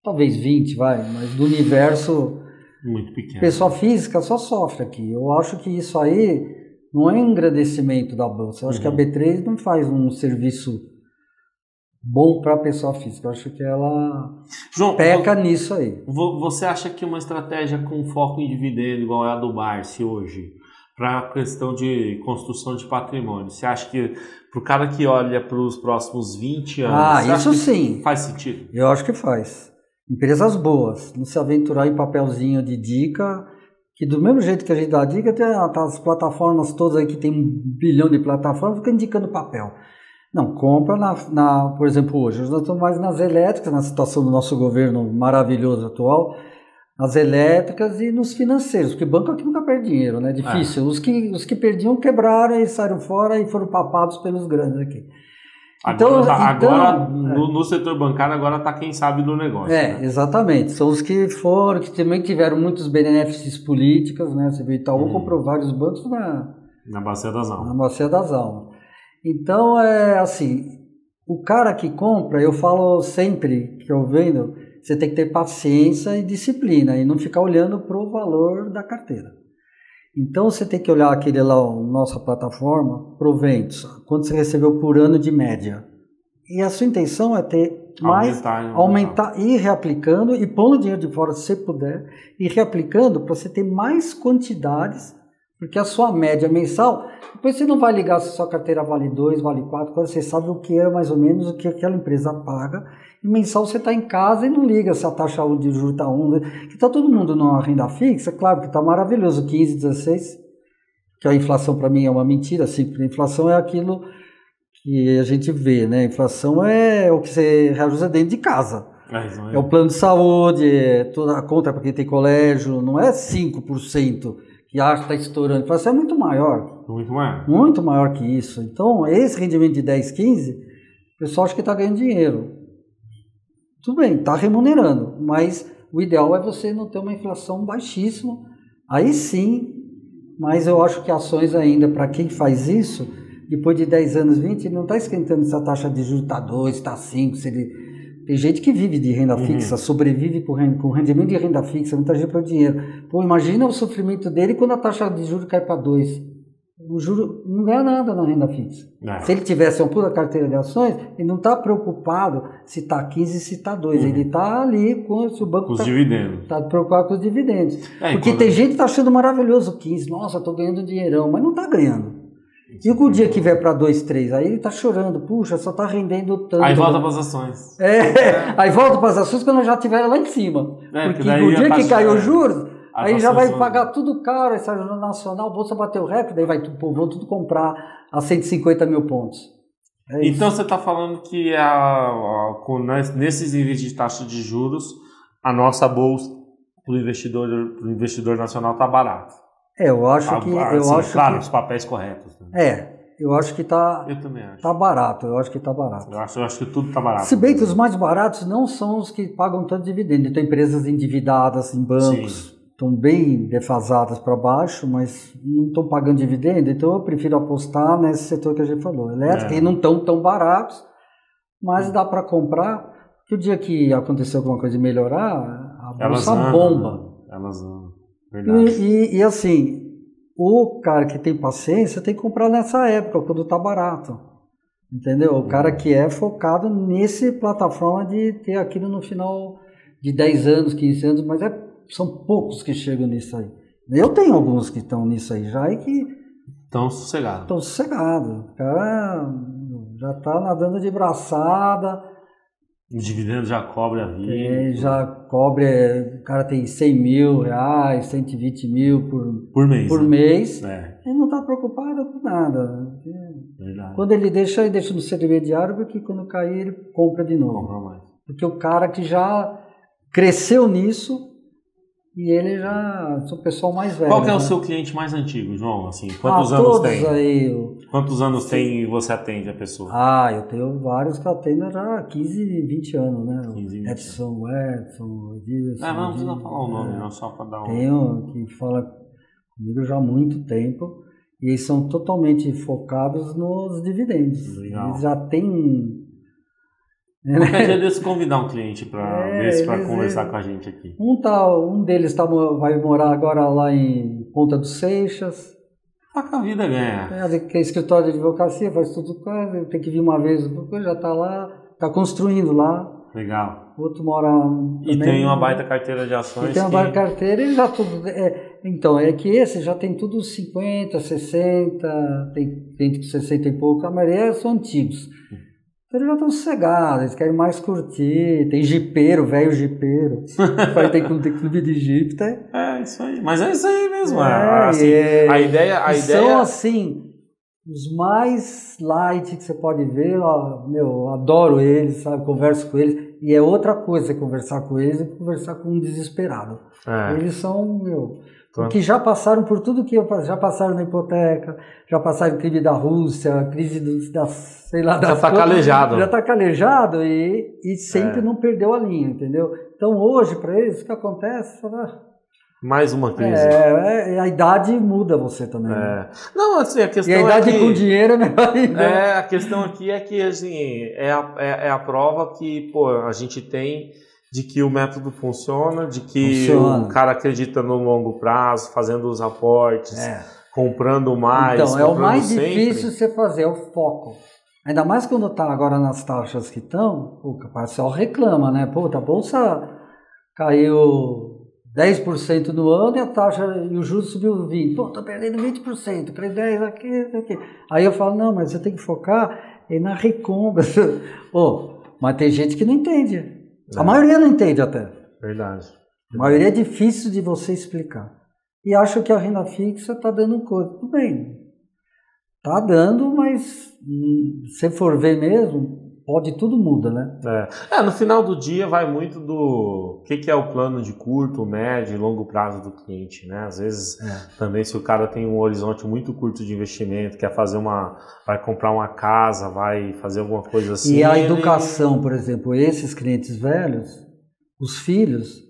[SPEAKER 2] talvez 20, mas do universo...
[SPEAKER 1] Muito pequeno.
[SPEAKER 2] Pessoa física só sofre aqui. Eu acho que isso aí não é um engrandecimento da Bolsa. Eu acho que a B3 não faz um serviço bom para a pessoa física. Eu acho que ela peca nisso aí.
[SPEAKER 1] Você acha que uma estratégia com foco em dividendo, igual é a do Barsi hoje, para a questão de construção de patrimônio, você acha que para o cara que olha para os próximos 20 anos...
[SPEAKER 2] isso sim.
[SPEAKER 1] Faz sentido?
[SPEAKER 2] Eu acho que faz. Empresas boas, não se aventurar em papelzinho de dica, que do mesmo jeito que a gente dá dica, tem as plataformas todas aí que tem 1 bilhão de plataformas, fica indicando papel. Não, compra por exemplo, hoje nós estamos mais nas elétricas, na situação do nosso governo maravilhoso atual, nas elétricas e nos financeiros, porque banco aqui nunca perde dinheiro, né? Difícil. Os que perdiam quebraram e saíram fora e foram papados pelos grandes aqui.
[SPEAKER 1] No setor bancário, agora está quem sabe do negócio. Né?
[SPEAKER 2] Exatamente. São os que foram, que também tiveram muitos benefícios políticos, né? Você viu, Itaú comprou vários bancos
[SPEAKER 1] na Bacia das Almas.
[SPEAKER 2] Na Bacia das Almas. Então, assim, o cara que compra, eu falo sempre que eu vendo, você tem que ter paciência e disciplina e não ficar olhando para o valor da carteira. Então, você tem que olhar aquele lá, nossa plataforma, proventos, quanto você recebeu por ano de média. E a sua intenção é ter mais, aumentar, ir reaplicando e pondo dinheiro de fora se você puder, ir reaplicando para você ter mais quantidades, porque a sua média mensal, depois você não vai ligar se a sua carteira vale 2, vale 4, quando você sabe o que é mais ou menos o que aquela empresa paga, e mensal você está em casa e não liga se a taxa de juros está 1, que está todo mundo numa renda fixa, claro que está maravilhoso, 15, 16, que a inflação para mim é uma mentira, assim, a inflação é aquilo que a gente vê, né? A inflação é o que você reajusta dentro de casa. É o plano de saúde, toda a conta para quem tem colégio, não é 5% que acha que está estourando. A inflação é muito maior.
[SPEAKER 1] Muito maior.
[SPEAKER 2] Muito maior que isso. Então, esse rendimento de 10, 15, o pessoal acha que está ganhando dinheiro. Tudo bem, está remunerando, mas o ideal é você não ter uma inflação baixíssima. Aí sim, mas eu acho que ações ainda, para quem faz isso, depois de 10 anos, 20, ele não está esquentando se a taxa de juros está 2, está 5, se ele... Tem gente que vive de renda fixa, sobrevive com rendimento de renda fixa, muita gente pelo dinheiro. Pô, imagina o sofrimento dele quando a taxa de juros cai para 2. O juro não ganha nada na renda fixa. Se ele tivesse uma pura carteira de ações, ele não está preocupado se está 15, se está 2. Ele está ali se o banco
[SPEAKER 1] os dividendos.
[SPEAKER 2] Está preocupado com os dividendos. Porque tem gente que está achando maravilhoso o 15. Nossa, estou ganhando dinheirão, mas não está ganhando. E o dia que vier para 2, 3, aí ele tá chorando, puxa, só tá rendendo tanto.
[SPEAKER 1] Aí volta para as ações.
[SPEAKER 2] Aí volta para as ações quando já estiver lá em cima. Porque o dia que caiu os juros, aí já vai pagar tudo caro, essa Jornada Nacional, a Bolsa bateu recorde, aí vão tudo comprar a 150 mil pontos.
[SPEAKER 1] Então você está falando que nesses níveis de taxa de juros, a nossa Bolsa para o investidor nacional está barato.
[SPEAKER 2] Eu acho que...
[SPEAKER 1] Claro, os papéis corretos.
[SPEAKER 2] Né? Eu acho que tá...
[SPEAKER 1] Eu também acho.
[SPEAKER 2] Tá barato, eu acho que tá barato.
[SPEAKER 1] Eu acho que tudo tá barato.
[SPEAKER 2] Se bem que os mais baratos não são os que pagam tanto dividendo. Tem empresas endividadas em bancos, estão bem defasadas para baixo, mas não estão pagando dividendo. Então eu prefiro apostar nesse setor que a gente falou. Elétrico, e não estão tão baratos, mas dá para comprar. Porque o dia que acontecer alguma coisa de melhorar, a bolsa bomba.
[SPEAKER 1] Elas amam. Verdade.
[SPEAKER 2] E assim, o cara que tem paciência tem que comprar nessa época, quando tá barato. Entendeu? O cara que é focado nesse plataforma de ter aquilo no final de 10 anos, 15 anos, mas são poucos que chegam nisso aí. Eu tenho alguns que estão nisso aí já e que...
[SPEAKER 1] Estão sossegados.
[SPEAKER 2] Estão sossegados. O cara já tá nadando de braçada.
[SPEAKER 1] O dividendo já cobre a vida.
[SPEAKER 2] Já cobre, o cara tem 100 mil reais, 120 mil por mês. Ele não está preocupado com nada.
[SPEAKER 1] Verdade.
[SPEAKER 2] Quando ele deixa no CDB diário, porque quando cair ele compra de novo.
[SPEAKER 1] Compra mais.
[SPEAKER 2] Porque o cara que já cresceu nisso e ele já é o pessoal mais velho.
[SPEAKER 1] Qual que é o seu cliente mais antigo, João? Assim, quantos anos tem? Quantos anos tem e você atende a pessoa?
[SPEAKER 2] Eu tenho vários que atendo já há 15, 20 anos, né? 15, 20 Edson, Edilson.
[SPEAKER 1] Não precisa falar o nome, não, só para dar um...
[SPEAKER 2] Tenho que fala comigo já há muito tempo e eles são totalmente focados nos dividendos.
[SPEAKER 1] Legal.
[SPEAKER 2] Eles já têm...
[SPEAKER 1] Qualquer dia desse convidar um cliente para conversar com a gente aqui.
[SPEAKER 2] Um deles vai morar agora lá em Ponta dos Seixas.
[SPEAKER 1] Que a vida ganha.
[SPEAKER 2] Que é escritório de advocacia, faz tudo, tem que vir uma vez, já está lá, está construindo lá.
[SPEAKER 1] Legal.
[SPEAKER 2] Outro mora
[SPEAKER 1] também. E tem uma baita carteira de ações.
[SPEAKER 2] Tem uma baita carteira e já tudo. Então, é que esse já tem tudo 50, 60, tem 60 e pouco, a maioria são antigos. Então eles já estão sossegados, eles querem mais curtir. Tem jipeiro, velho jipeiro. Tem clube de jipe, tá?
[SPEAKER 1] Isso aí. Mas é isso aí mesmo. A ideia...
[SPEAKER 2] São assim, os mais light que você pode ver. Eu adoro eles, sabe? Converso com eles. E é outra coisa conversar com eles e conversar com um desesperado. Eles são, Que já passaram por tudo que já passaram na hipoteca, já passaram o crime da Rússia, crise da, sei lá,
[SPEAKER 1] já está calejado.
[SPEAKER 2] Já está calejado e sempre não perdeu a linha, entendeu? Então hoje, para eles, o que acontece?
[SPEAKER 1] Mais uma crise.
[SPEAKER 2] A idade muda você também. Né?
[SPEAKER 1] Não, assim, a questão
[SPEAKER 2] e a idade com dinheiro é melhor ainda.
[SPEAKER 1] A questão aqui é que assim, é a prova que a gente tem de que o método funciona, de que o cara acredita no longo prazo, fazendo os aportes, comprando mais.
[SPEAKER 2] Então, é o mais difícil você fazer, é o foco. Ainda mais quando está agora nas taxas que estão, o pessoal reclama, né? Pô, a bolsa caiu 10% no ano e a taxa e o juros subiu 20%. Pô, tô perdendo 20%, caiu 10% aqui. Aí eu falo, não, mas você tem que focar na recompra. Mas tem gente que não entende. A maioria não entende até.
[SPEAKER 1] Verdade.
[SPEAKER 2] A maioria é difícil de você explicar. E acho que a renda fixa está dando coisa. Tudo bem. Está dando, mas se for ver mesmo, tudo muda, né?
[SPEAKER 1] No final do dia vai muito do que é o plano de curto, médio e longo prazo do cliente, né? Às vezes também se o cara tem um horizonte muito curto de investimento, quer fazer vai comprar uma casa, vai fazer alguma coisa assim.
[SPEAKER 2] E a educação, por exemplo, esses clientes velhos, os filhos,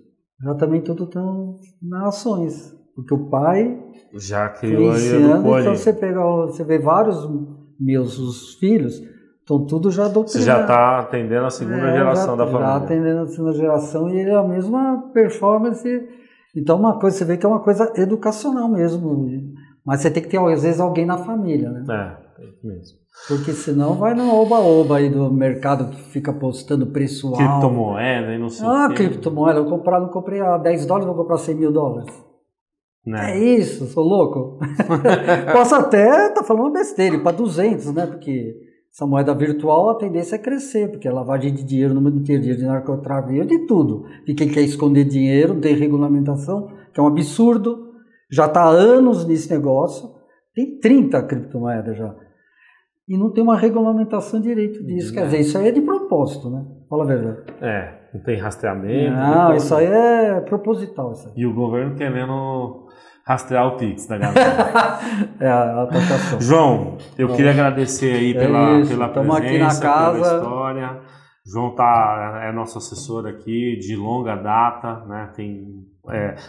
[SPEAKER 2] já também tudo estão nas ações, porque o pai
[SPEAKER 1] já criou e educou ali.
[SPEAKER 2] Então você vê vários os filhos. Então tudo já doutrina.
[SPEAKER 1] Você já está atendendo a segunda geração da família. Já
[SPEAKER 2] atendendo a segunda geração e ele é a mesma performance. Então uma coisa, você vê que é uma coisa educacional mesmo. Mas você tem que ter às vezes alguém na família, né?
[SPEAKER 1] É mesmo.
[SPEAKER 2] Porque senão vai no oba-oba aí do mercado que fica postando preço alto.
[SPEAKER 1] Criptomoeda e não sei o quê.
[SPEAKER 2] Criptomoeda. Não comprei a $10, vou comprar $100.000. É isso, sou louco. Posso até estar falando besteira, para 200, né? Porque essa moeda virtual, a tendência é crescer, porque é lavagem de dinheiro no mundo inteiro, de narcotráfico, de tudo. E quem quer esconder dinheiro, tem regulamentação, que é um absurdo. Já está há anos nesse negócio. Tem 30 criptomoedas já. E não tem uma regulamentação direito disso. Quer dizer, isso aí é de propósito, né? Fala a verdade.
[SPEAKER 1] Não tem rastreamento.
[SPEAKER 2] Não, isso aí é proposital. Isso aí.
[SPEAKER 1] E o governo querendo rastrear o Pix da galera.
[SPEAKER 2] A taxação.
[SPEAKER 1] João, eu queria agradecer aí pela presença,
[SPEAKER 2] aqui na casa.
[SPEAKER 1] pela história. João é nosso assessor aqui de longa data, né?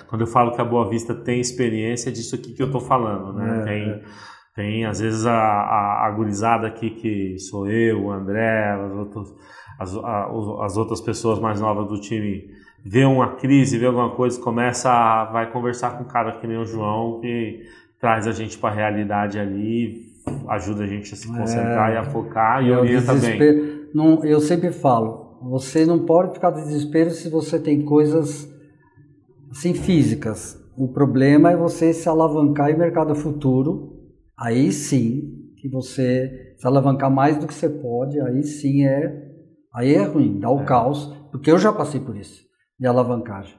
[SPEAKER 1] Quando eu falo que a Boa Vista tem experiência, é disso aqui que eu estou falando, né? Tem às vezes a gurizada aqui que sou eu, o André, as outras pessoas mais novas do time, vê uma crise, vê alguma coisa, vai conversar com um cara que nem o João, que traz a gente para a realidade ali, ajuda a gente a se concentrar e a focar, e orienta bem.
[SPEAKER 2] Eu sempre falo, você não pode ficar de desespero se você tem coisas assim físicas. O problema é você se alavancar em mercado futuro, aí sim, que você se alavancar mais do que você pode, aí sim aí é ruim, dá o caos, porque eu já passei por isso, de alavancagem.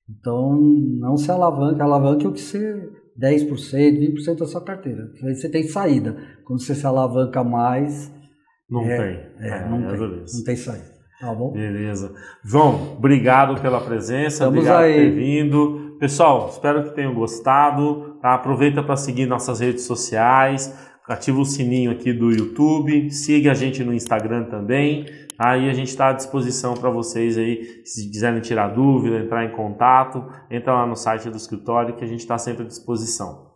[SPEAKER 2] Então, não se alavanque o que você 10%, 20% da sua carteira. Aí você tem saída. Quando você se alavanca mais,
[SPEAKER 1] não tem
[SPEAKER 2] saída. Tá bom?
[SPEAKER 1] Beleza. João, obrigado pela presença, obrigado por ter vindo. Pessoal, espero que tenham gostado. Tá? Aproveita para seguir nossas redes sociais, ativa o sininho aqui do YouTube, siga a gente no Instagram também. Aí a gente está à disposição para vocês aí, se quiserem tirar dúvida, entrar em contato, entra lá no site do escritório que a gente está sempre à disposição.